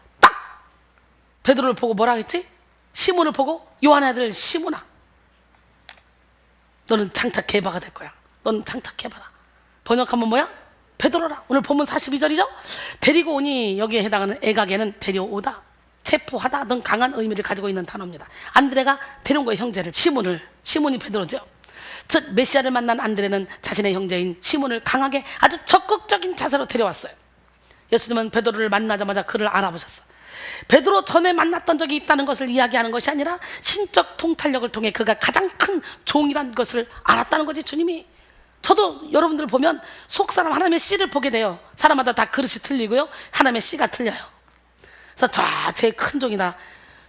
베드로를 보고 뭐라 했지? 시몬을 보고 요한의 아들 시몬아, 너는 장차 게바가 될 거야. 너는 장차 게바라. 번역하면 뭐야? 베드로라. 오늘 본문 42절이죠? 데리고 오니 여기에 해당하는 애각에는 데려오다, 체포하다 등 강한 의미를 가지고 있는 단어입니다. 안드레가 데려온 거예요. 형제를. 시몬이 베드로죠. 즉 메시아를 만난 안드레는 자신의 형제인 시몬을 강하게 아주 적극적인 자세로 데려왔어요. 예수님은 베드로를 만나자마자 그를 알아보셨어. 베드로 전에 만났던 적이 있다는 것을 이야기하는 것이 아니라 신적 통찰력을 통해 그가 가장 큰 종이라는 것을 알았다는 거지. 주님이, 저도 여러분들 보면 속사람 하나님의 씨를 보게 돼요. 사람마다 다 그릇이 틀리고요, 하나님의 씨가 틀려요. 그래서 제일 큰 종이다,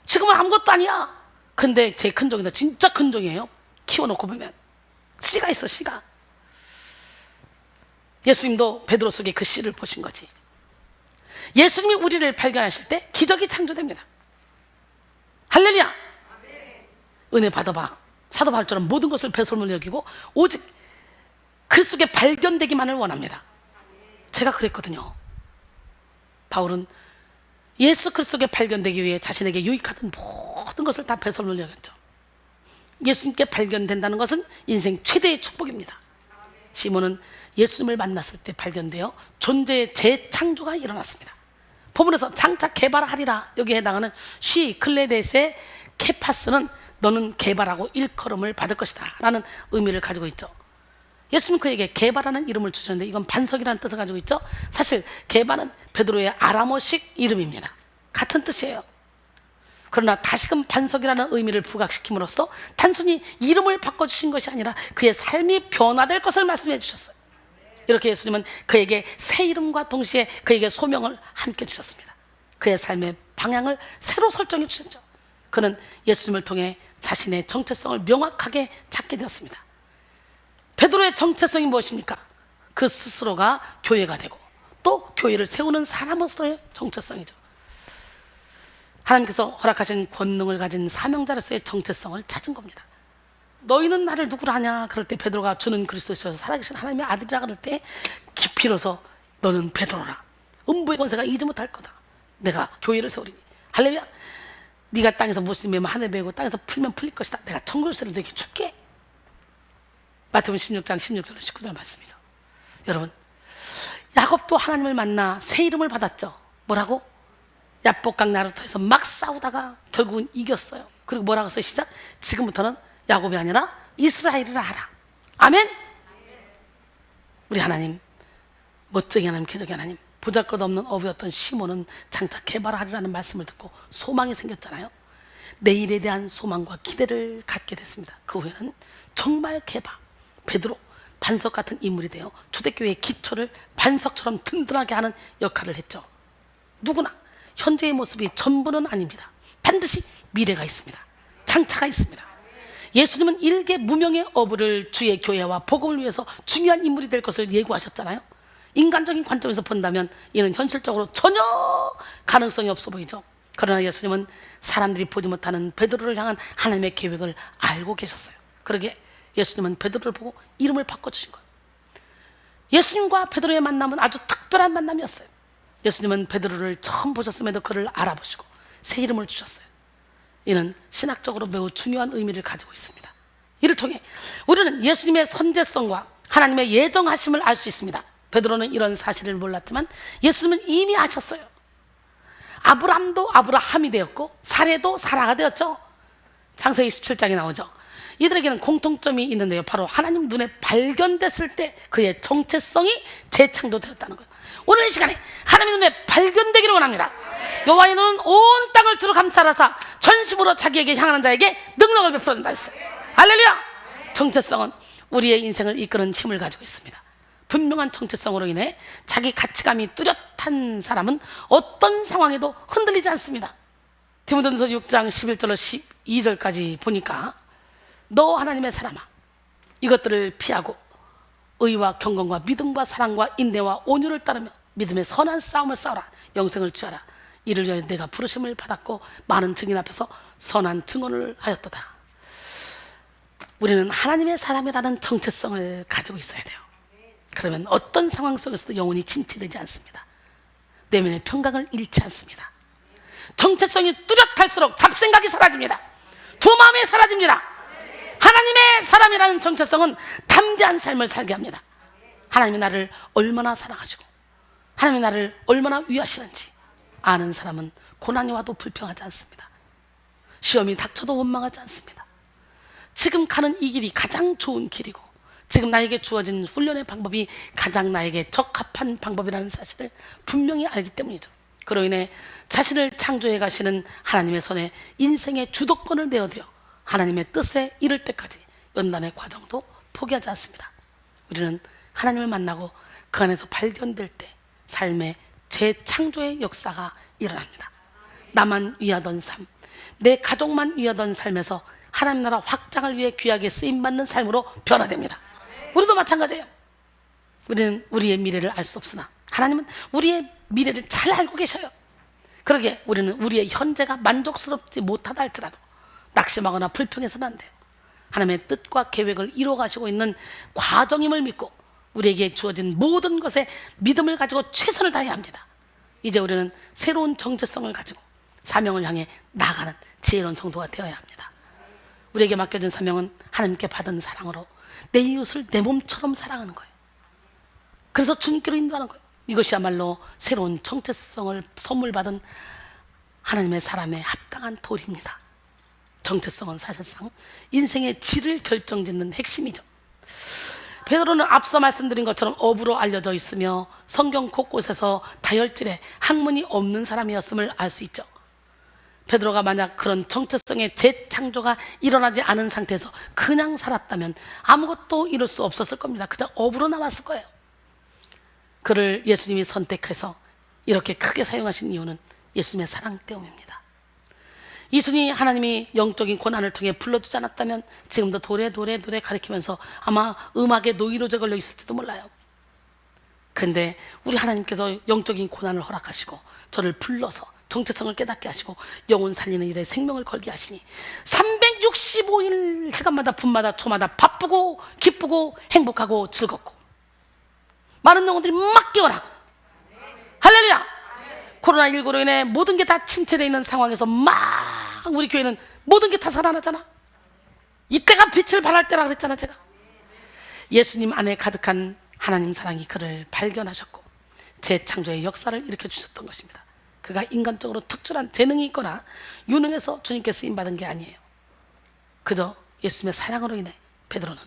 지금은 아무것도 아니야, 근데 제일 큰 종이다, 진짜 큰 종이에요. 키워놓고 보면 씨가 있어, 씨가. 예수님도 베드로 속에 그 씨를 보신 거지. 예수님이 우리를 발견하실 때 기적이 창조됩니다. 할렐루야. 은혜 받아봐. 사도 바울처럼 모든 것을 배설물로 여기고 오직 그리스도께 발견되기만을 원합니다. 제가 그랬거든요. 바울은 예수 그리스도께 발견되기 위해 자신에게 유익하던 모든 것을 다 배설물로 여겼죠. 예수님께 발견된다는 것은 인생 최대의 축복입니다. 시몬은 예수님을 만났을 때 발견되어 존재의 재창조가 일어났습니다. 본문에서 장차 개발하리라, 여기에 해당하는 쉬 클레데스의 케파스는 너는 개발하고 일컬음을 받을 것이다 라는 의미를 가지고 있죠. 예수님은 그에게 개발하는 이름을 주셨는데 이건 반석이라는 뜻을 가지고 있죠. 사실 개발은 베드로의 아람어식 이름입니다. 같은 뜻이에요. 그러나 다시금 반석이라는 의미를 부각시킴으로써 단순히 이름을 바꿔주신 것이 아니라 그의 삶이 변화될 것을 말씀해 주셨어요. 이렇게 예수님은 그에게 새 이름과 동시에 그에게 소명을 함께 주셨습니다. 그의 삶의 방향을 새로 설정해 주셨죠. 그는 예수님을 통해 자신의 정체성을 명확하게 찾게 되었습니다. 베드로의 정체성이 무엇입니까? 그 스스로가 교회가 되고 또 교회를 세우는 사람으로서의 정체성이죠. 하나님께서 허락하신 권능을 가진 사명자로서의 정체성을 찾은 겁니다. 너희는 나를 누구라 하냐? 그럴 때 베드로가 주는 그리스도시여서 살아계신 하나님의 아들이라 그럴 때 비로소 너는 베드로라, 음부의 권세가 이기지 못할 거다, 내가 교회를 세우리니. 할렐루야. 네가 땅에서 무엇을 매면 하늘에 매고 땅에서 풀면 풀릴 것이다, 내가 천국을 너에게 줄게. 마태복음 16장 16절 19절 말씀이죠. 여러분, 야곱도 하나님을 만나 새 이름을 받았죠. 뭐라고? 야복강 나루터에서 막 싸우다가 결국은 이겼어요. 그리고 뭐라고 써요? 시작. 지금부터는 야곱이 아니라 이스라엘이라 하라. 아멘. 우리 하나님, 멋쟁이 하나님, 기적의 하나님, 보잘것없는 어부였던 시몬은 장차 개발하리라는 말씀을 듣고 소망이 생겼잖아요. 내일에 대한 소망과 기대를 갖게 됐습니다. 그 후에는 정말 개발, 베드로, 반석 같은 인물이 되어 초대교회의 기초를 반석처럼 든든하게 하는 역할을 했죠. 누구나 현재의 모습이 전부는 아닙니다. 반드시 미래가 있습니다. 장차가 있습니다. 예수님은 일개 무명의 어부를 주의 교회와 복음을 위해서 중요한 인물이 될 것을 예고하셨잖아요. 인간적인 관점에서 본다면 이는 현실적으로 전혀 가능성이 없어 보이죠. 그러나 예수님은 사람들이 보지 못하는 베드로를 향한 하나님의 계획을 알고 계셨어요. 그러게 예수님은 베드로를 보고 이름을 바꿔주신 거예요. 예수님과 베드로의 만남은 아주 특별한 만남이었어요. 예수님은 베드로를 처음 보셨음에도 그를 알아보시고 새 이름을 주셨어요. 이는 신학적으로 매우 중요한 의미를 가지고 있습니다. 이를 통해 우리는 예수님의 선제성과 하나님의 예정하심을 알 수 있습니다. 베드로는 이런 사실을 몰랐지만 예수님은 이미 아셨어요. 아브람도 아브라함이 되었고 사레도 사라가 되었죠. 창세기 27장에 나오죠. 이들에게는 공통점이 있는데요, 바로 하나님 눈에 발견됐을 때 그의 정체성이 재창조되었다는 거예요. 오늘 이 시간에 하나님의 눈에 발견되기를 원합니다. 여호와의 눈은 온 땅을 두루 감찰하사 전심으로 자기에게 향하는 자에게 능력을 베풀어준다 했어요. 할렐루야. 정체성은 우리의 인생을 이끄는 힘을 가지고 있습니다. 분명한 정체성으로 인해 자기 가치감이 뚜렷한 사람은 어떤 상황에도 흔들리지 않습니다. 디모데전서 6장 11절로 12절까지 보니까 너 하나님의 사람아, 이것들을 피하고 의와 경건과 믿음과 사랑과 인내와 온유를 따르며 믿음의 선한 싸움을 싸우라. 영생을 취하라. 이를 위하여 내가 부르심을 받았고 많은 증인 앞에서 선한 증언을 하였도다. 우리는 하나님의 사람이라는 정체성을 가지고 있어야 돼요. 그러면 어떤 상황 속에서도 영혼이 침체되지 않습니다. 내면의 평강을 잃지 않습니다. 정체성이 뚜렷할수록 잡생각이 사라집니다. 두 마음이 사라집니다. 하나님의 사람이라는 정체성은 담대한 삶을 살게 합니다. 하나님이 나를 얼마나 사랑하시고 하나님이 나를 얼마나 위하시는지 아는 사람은 고난이 와도 불평하지 않습니다. 시험이 닥쳐도 원망하지 않습니다. 지금 가는 이 길이 가장 좋은 길이고 지금 나에게 주어진 훈련의 방법이 가장 나에게 적합한 방법이라는 사실을 분명히 알기 때문이죠. 그로 인해 자신을 창조해 가시는 하나님의 손에 인생의 주도권을 내어드려 하나님의 뜻에 이를 때까지 연단의 과정도 포기하지 않습니다. 우리는 하나님을 만나고 그 안에서 발견될 때 삶의 재창조의 역사가 일어납니다. 나만 위하던 삶, 내 가족만 위하던 삶에서 하나님 나라 확장을 위해 귀하게 쓰임받는 삶으로 변화됩니다. 우리도 마찬가지예요. 우리는 우리의 미래를 알 수 없으나 하나님은 우리의 미래를 잘 알고 계셔요. 그러기에 우리는 우리의 현재가 만족스럽지 못하다 할지라도 낙심하거나 불평해서는 안 돼요. 하나님의 뜻과 계획을 이루어가시고 있는 과정임을 믿고 우리에게 주어진 모든 것에 믿음을 가지고 최선을 다해야 합니다. 이제 우리는 새로운 정체성을 가지고 사명을 향해 나아가는 지혜로운 성도가 되어야 합니다. 우리에게 맡겨진 사명은 하나님께 받은 사랑으로 내 이웃을 내 몸처럼 사랑하는 거예요. 그래서 주님께로 인도하는 거예요. 이것이야말로 새로운 정체성을 선물 받은 하나님의 사람에 합당한 도리입니다. 정체성은 사실상 인생의 질을 결정짓는 핵심이죠. 베드로는 앞서 말씀드린 것처럼 업으로 알려져 있으며 성경 곳곳에서 다혈질에 학문이 없는 사람이었음을 알 수 있죠. 베드로가 만약 그런 정체성의 재창조가 일어나지 않은 상태에서 그냥 살았다면 아무것도 이룰 수 없었을 겁니다. 그저 업으로 남았을 거예요. 그를 예수님이 선택해서 이렇게 크게 사용하신 이유는 예수님의 사랑 때문입니다. 이순이 하나님이 영적인 고난을 통해 불러주지 않았다면 지금도 도래 가리키면서 아마 음악의 노이로제 걸려 있을지도 몰라요. 근데 우리 하나님께서 영적인 고난을 허락하시고 저를 불러서 정체성을 깨닫게 하시고 영혼 살리는 일에 생명을 걸게 하시니 365일 시간마다 분마다 초마다 바쁘고 기쁘고 행복하고 즐겁고 많은 영혼들이 막 깨어나고 할렐루야. 코로나19로 인해 모든 게 다 침체되어 있는 상황에서 막 우리 교회는 모든 게 다 살아나잖아. 이때가 빛을 발할 때라 그랬잖아. 제가 예수님 안에 가득한 하나님 사랑이 그를 발견하셨고 재창조의 역사를 일으켜 주셨던 것입니다. 그가 인간적으로 특출한 재능이 있거나 유능해서 주님께 쓰임받은 게 아니에요. 그저 예수님의 사랑으로 인해 베드로는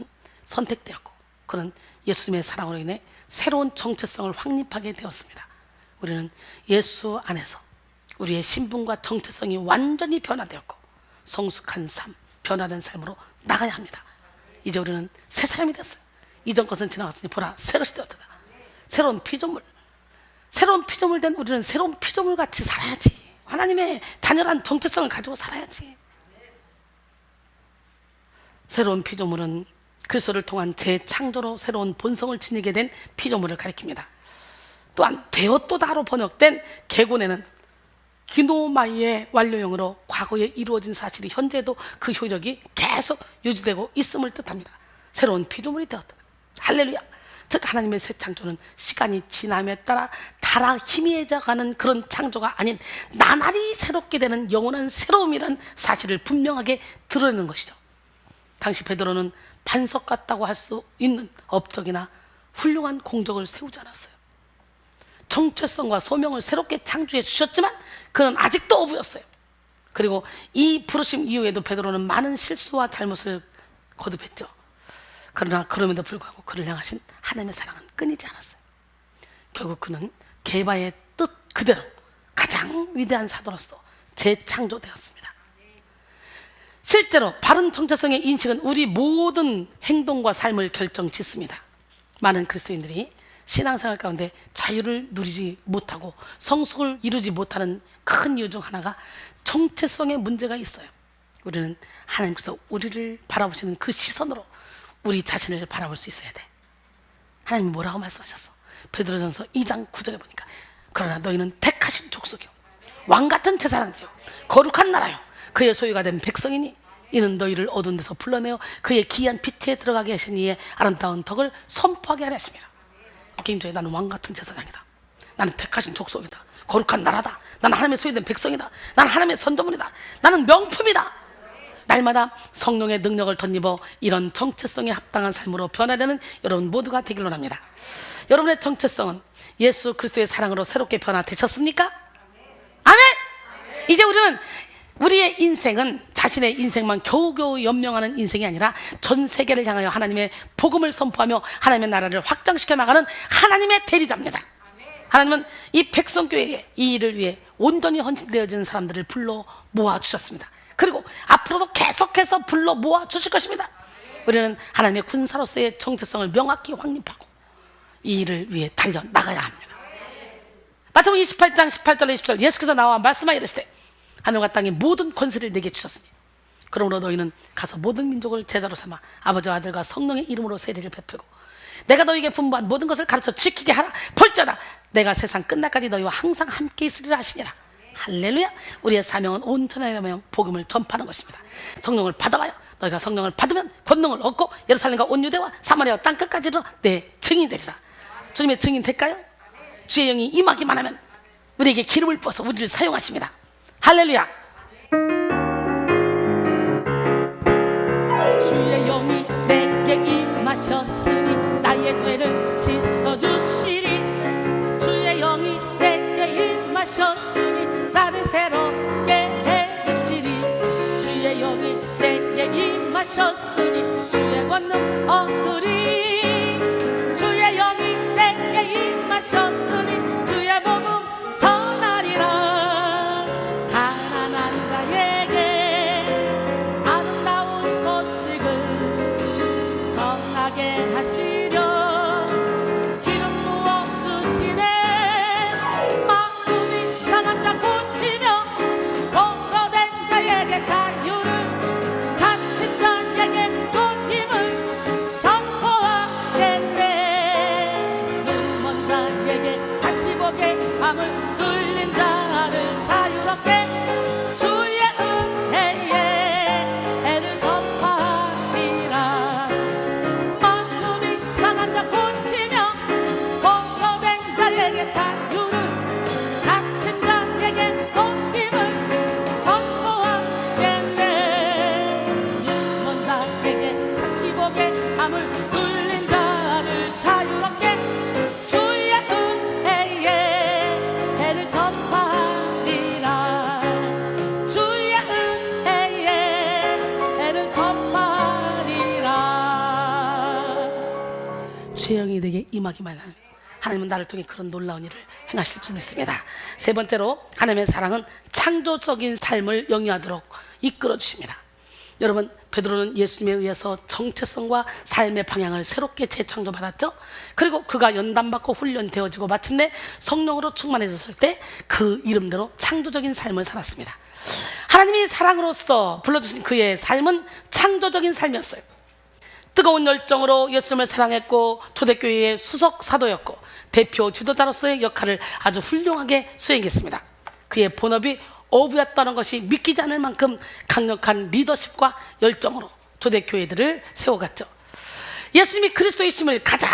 선택되었고 그는 예수님의 사랑으로 인해 새로운 정체성을 확립하게 되었습니다. 우리는 예수 안에서 우리의 신분과 정체성이 완전히 변화되었고 성숙한 삶, 변화된 삶으로 나가야 합니다. 이제 우리는 새 사람이 됐어요. 이전 것은 지나갔으니 보라 새 것이 되었다. 새로운 피조물 된 우리는 새로운 피조물 같이 살아야지. 하나님의 자녀란 정체성을 가지고 살아야지. 새로운 피조물은 그리스도를 통한 재창조로 새로운 본성을 지니게 된 피조물을 가리킵니다. 또한 되었도다로 번역된 개곤에는 기노마이의 완료형으로 과거에 이루어진 사실이 현재도 그 효력이 계속 유지되고 있음을 뜻합니다. 새로운 피조물이 되었다. 할렐루야. 즉 하나님의 새 창조는 시간이 지남에 따라 달아 희미해져가는 그런 창조가 아닌 나날이 새롭게 되는 영원한 새로움이라는 사실을 분명하게 드러내는 것이죠. 당시 베드로는 반석 같다고 할 수 있는 업적이나 훌륭한 공적을 세우지 않았어요. 정체성과 소명을 새롭게 창조해 주셨지만 그는 아직도 어부였어요. 그리고 이 부르심 이후에도 베드로는 많은 실수와 잘못을 거듭했죠. 그러나 그럼에도 불구하고 그를 향하신 하나님의 사랑은 끊이지 않았어요. 결국 그는 게바의 뜻 그대로 가장 위대한 사도로서 재창조되었습니다. 실제로 바른 정체성의 인식은 우리 모든 행동과 삶을 결정짓습니다. 많은 그리스도인들이 신앙생활 가운데 자유를 누리지 못하고 성숙을 이루지 못하는 큰 이유 중 하나가 정체성에 문제가 있어요. 우리는 하나님께서 우리를 바라보시는 그 시선으로 우리 자신을 바라볼 수 있어야 돼. 하나님이 뭐라고 말씀하셨어? 베드로전서 2장 9절에 보니까 그러나 너희는 택하신 족속이요 왕같은 제사장들이요 거룩한 나라요 그의 소유가 된 백성이니 이는 너희를 어두운 데서 불러내어 그의 기이한 빛에 들어가게 하신 이의 아름다운 덕을 선포하게 하려 하심이라. 게임중에 나는 왕같은 제사장이다. 나는 택하신 족속이다. 거룩한 나라다. 나는 하나님의 소유된 백성이다. 나는 하나님의 선조물이다. 나는 명품이다. 날마다 성령의 능력을 덧입어 이런 정체성에 합당한 삶으로 변화되는 여러분 모두가 되기를 원합니다. 여러분의 정체성은 예수 그리스도의 사랑으로 새롭게 변화되셨습니까? 아멘! 이제 우리는 우리의 인생은 자신의 인생만 겨우겨우 연명하는 인생이 아니라 전 세계를 향하여 하나님의 복음을 선포하며 하나님의 나라를 확장시켜 나가는 하나님의 대리자입니다. 하나님은 이 백성교회에 이 일을 위해 온전히 헌신되어진 사람들을 불러 모아주셨습니다. 그리고 앞으로도 계속해서 불러 모아주실 것입니다. 우리는 하나님의 군사로서의 정체성을 명확히 확립하고 이 일을 위해 달려나가야 합니다. 마태복음 28장 18절에 20절 예수께서 나와 말씀하여 이르시되 하늘과 땅의 모든 권세를 내게 주셨으니 그러므로 너희는 가서 모든 민족을 제자로 삼아 아버지와 아들과 성령의 이름으로 세례를 베풀고 내가 너희에게 분부한 모든 것을 가르쳐 지키게 하라. 볼지어다 내가 세상 끝날까지 너희와 항상 함께 있으리라 하시니라. 할렐루야. 우리의 사명은 온 천하에 명 복음을 전파하는 것입니다. 성령을 받아봐요. 너희가 성령을 받으면 권능을 얻고 예루살렘과 온 유대와 사마리아와 땅끝까지로 내 증인이 되리라. 주님의 증인 될까요? 주의 영이 임하기만 하면 우리에게 기름을 부어서 우리를 사용하십니다. 할렐루야. 주의 영이 내게 임하셨으니 나의 죄를 씻어주시리. 주의 영이 내게 임하셨으니 나를 새롭게 해주시리. 주의 영이 내게 임하셨으니 주의 권능 얻으리. 주의 영이 내게 임하셨으니 주의 복음 전하리라. 가난한 자에게 아름다운 소식을 전하게 하시려 기름 부어 주시네. 마음이 상한 자 고치며 공로된 자에게 자유를 갇힌 자에게 또 힘을 선포하겠네. 눈먼 자에게 다시 보게 함을 뚫린 자를 자유롭게 주의 은혜에 애를 전파하리라. 마음이 상한 자 고치며 공로된 자에게 자유를 갇힌 자에게 또 힘을 선포하겠네. 눈먼 자에게 다시 보게 함을 뚫린 자를 자유롭게 주의 은혜에 애를 전파하리라. 주의 은혜에 애를 전파하리라. 주의 영이 내게 임하기만 하면 하나님은 나를 통해 그런 놀라운 일을 행하실 줄 믿습니다. 세 번째로 하나님의 사랑은 창조적인 삶을 영위하도록 이끌어 주십니다. 여러분, 베드로는 예수님에 의해서 정체성과 삶의 방향을 새롭게 재창조받았죠. 그리고 그가 연단받고 훈련되어지고 마침내 성령으로 충만해졌을 때 그 이름대로 창조적인 삶을 살았습니다. 하나님이 사랑으로서 불러주신 그의 삶은 창조적인 삶이었어요. 뜨거운 열정으로 예수님을 사랑했고 초대교회의 수석 사도였고 대표 지도자로서의 역할을 아주 훌륭하게 수행했습니다. 그의 본업이 어부였다는 것이 믿기지 않을 만큼 강력한 리더십과 열정으로 초대교회들을 세워갔죠. 예수님이 그리스도이심을 가장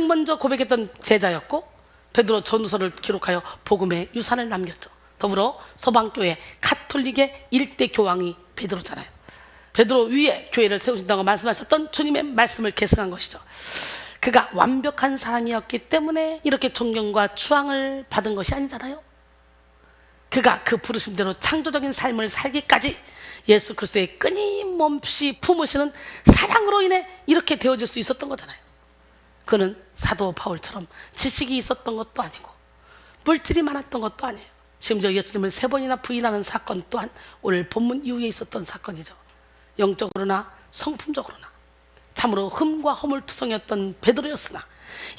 먼저 고백했던 제자였고 베드로 전후서를 기록하여 복음의 유산을 남겼죠. 더불어 서방교회 가톨릭의 일대 교황이 베드로잖아요. 베드로 위에 교회를 세우신다고 말씀하셨던 주님의 말씀을 계승한 것이죠. 그가 완벽한 사람이었기 때문에 이렇게 존경과 추앙을 받은 것이 아니잖아요. 그가 그 부르심대로 창조적인 삶을 살기까지 예수 그리스도의 끊임없이 품으시는 사랑으로 인해 이렇게 되어질 수 있었던 거잖아요. 그는 사도 바울처럼 지식이 있었던 것도 아니고 물질이 많았던 것도 아니에요. 심지어 예수님을 3번이나 부인하는 사건 또한 오늘 본문 이후에 있었던 사건이죠. 영적으로나 성품적으로나 참으로 흠과 허물투성이었던 베드로였으나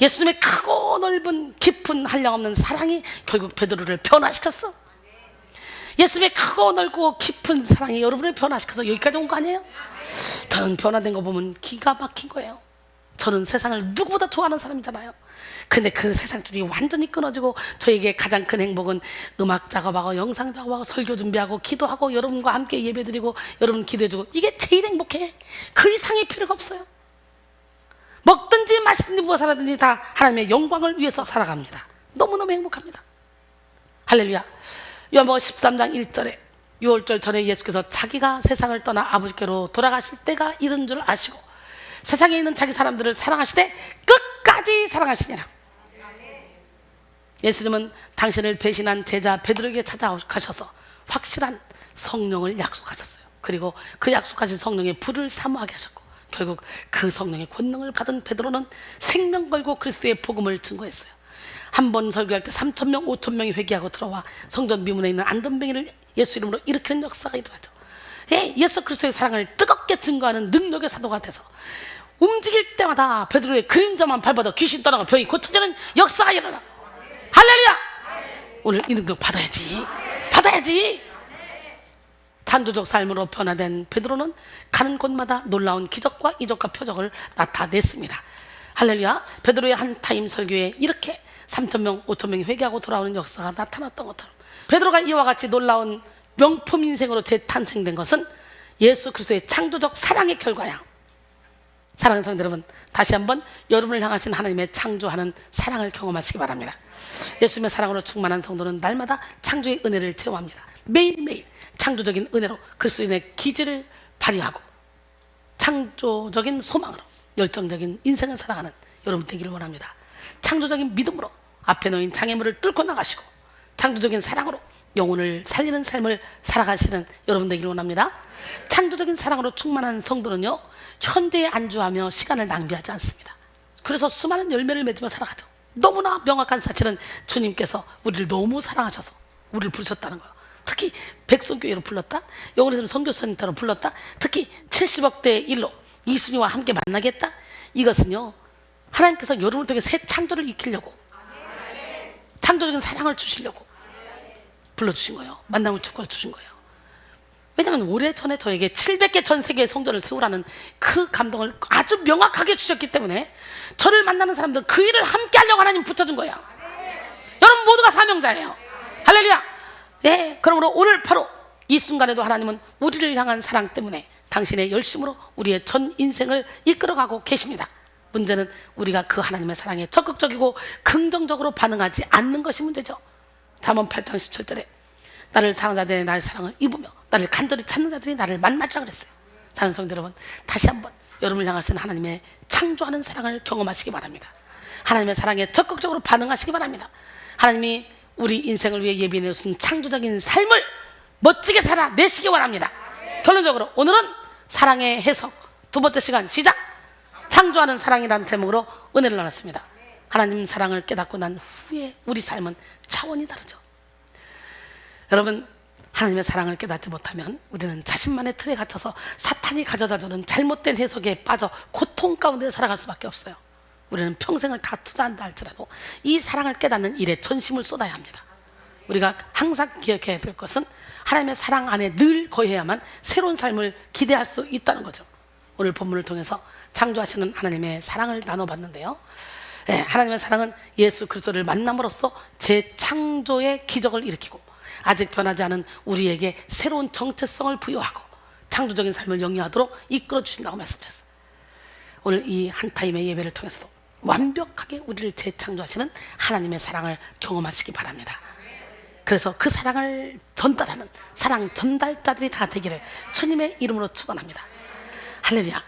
예수님의 크고 넓은 깊은 한량없는 사랑이 결국 베드로를 변화시켰어. 예수님의 크고 넓고 깊은 사랑이 여러분을 변화시켜서 여기까지 온 거 아니에요? 저는 변화된 거 보면 기가 막힌 거예요. 저는 세상을 누구보다 좋아하는 사람이잖아요. 근데 그 세상줄이 완전히 끊어지고 저에게 가장 큰 행복은 음악 작업하고 영상 작업하고 설교 준비하고 기도하고 여러분과 함께 예배드리고 여러분 기도해주고 이게 제일 행복해. 그 이상의 필요가 없어요. 먹든지 마시든지 무엇 하든지 다 하나님의 영광을 위해서 살아갑니다. 너무너무 행복합니다. 할렐루야. 요한복음 13장 1절에 6월절 전에 예수께서 자기가 세상을 떠나 아버지께로 돌아가실 때가 이른 줄 아시고 세상에 있는 자기 사람들을 사랑하시되 끝까지 사랑하시니라. 예수님은 당신을 배신한 제자 베드로에게 찾아가셔서 확실한 성령을 약속하셨어요. 그리고 그 약속하신 성령의 불을 사모하게 하셨고 결국 그 성령의 권능을 받은 베드로는 생명 걸고 그리스도의 복음을 증거했어요. 한 번 설교할 때 3,000명, 5,000명이 회개하고 들어와 성전 미문에 있는 안전뱅이를 예수 이름으로 일으키는 역사가 일어나죠. 예, 예수 그리스도의 사랑을 뜨겁게 증거하는 능력의 사도가 돼서 움직일 때마다 베드로의 그림자만 밟아도 귀신 떠나고 병이 고쳐지는 역사가 일어나. 할렐루야! 오늘 이 능력 받아야지. 받아야지. 창조적 삶으로 변화된 베드로는 가는 곳마다 놀라운 기적과 이적과 표적을 나타냈습니다. 할렐루야. 베드로의 한 타임 설교에 이렇게 3,000명, 5,000명이 회개하고 돌아오는 역사가 나타났던 것처럼 베드로가 이와 같이 놀라운 명품 인생으로 재탄생된 것은 예수 그리스도의 창조적 사랑의 결과야. 사랑하는 성도 여러분, 다시 한번 여러분을 향하신 하나님의 창조하는 사랑을 경험하시기 바랍니다. 예수님의 사랑으로 충만한 성도는 날마다 창조의 은혜를 체험합니다. 매일매일 창조적인 은혜로 그리스도인의 기질을 발휘하고 창조적인 소망으로 열정적인 인생을 살아가는 여러분 되기를 원합니다. 창조적인 믿음으로 앞에 놓인 장애물을 뚫고 나가시고 창조적인 사랑으로 영혼을 살리는 삶을 살아가시는 여러분 되기를 원합니다. 창조적인 사랑으로 충만한 성도는요, 현재에 안주하며 시간을 낭비하지 않습니다. 그래서 수많은 열매를 맺으며 살아가죠. 너무나 명확한 사실은 주님께서 우리를 너무 사랑하셔서 우리를 부르셨다는 거예요. 특히 백성교회로 불렀다, 영원히 선교사님처럼 불렀다, 특히 70억 대의 일로 이순이와 함께 만나겠다. 이것은요, 하나님께서 여러분을 통해 새 창조를 익히려고, 창조적인 사랑을 주시려고 불러주신 거예요. 만남을 축복을 주신 거예요. 왜냐하면 오래전에 저에게 700개 전 세계의 성전을 세우라는 그 감동을 아주 명확하게 주셨기 때문에 저를 만나는 사람들 그 일을 함께 하려고 하나님 붙여준 거예요. 여러분 모두가 사명자예요. 할렐루야. 예, 그러므로 오늘 바로 이 순간에도 하나님은 우리를 향한 사랑 때문에 당신의 열심으로 우리의 전 인생을 이끌어가고 계십니다. 문제는 우리가 그 하나님의 사랑에 적극적이고 긍정적으로 반응하지 않는 것이 문제죠. 잠언 8장 17절에 나를 사랑하는 자들이 나의 사랑을 입으며 나를 간절히 찾는 자들이 나를 만나리라 그랬어요. 사랑하는 성도 여러분, 다시 한번 여러분을 향하신 하나님의 창조하는 사랑을 경험하시기 바랍니다. 하나님의 사랑에 적극적으로 반응하시기 바랍니다. 하나님이 우리 인생을 위해 예비해 놓으신 창조적인 삶을 멋지게 살아내시기 바랍니다. 결론적으로 오늘은 사랑의 해석 두 번째 시간 시작! 창조하는 사랑이라는 제목으로 은혜를 나눴습니다. 하나님 사랑을 깨닫고 난 후에 우리 삶은 차원이 다르죠. 여러분, 하나님의 사랑을 깨닫지 못하면 우리는 자신만의 틀에 갇혀서 사탄이 가져다주는 잘못된 해석에 빠져 고통 가운데 살아갈 수밖에 없어요. 우리는 평생을 다 투자한다 할지라도 이 사랑을 깨닫는 일에 전심을 쏟아야 합니다. 우리가 항상 기억해야 될 것은 하나님의 사랑 안에 늘 거해야만 새로운 삶을 기대할 수 있다는 거죠. 오늘 본문을 통해서 창조하시는 하나님의 사랑을 나눠봤는데요, 네, 하나님의 사랑은 예수 그리스도를 만남으로써 재창조의 기적을 일으키고 아직 변하지 않은 우리에게 새로운 정체성을 부여하고 창조적인 삶을 영위하도록 이끌어 주신다고 말씀드렸어요. 오늘 이 한 타임의 예배를 통해서도 완벽하게 우리를 재창조하시는 하나님의 사랑을 경험하시기 바랍니다. 그래서 그 사랑을 전달하는 사랑 전달자들이 다 되기를 주님의 이름으로 축원합니다. 할렐루야.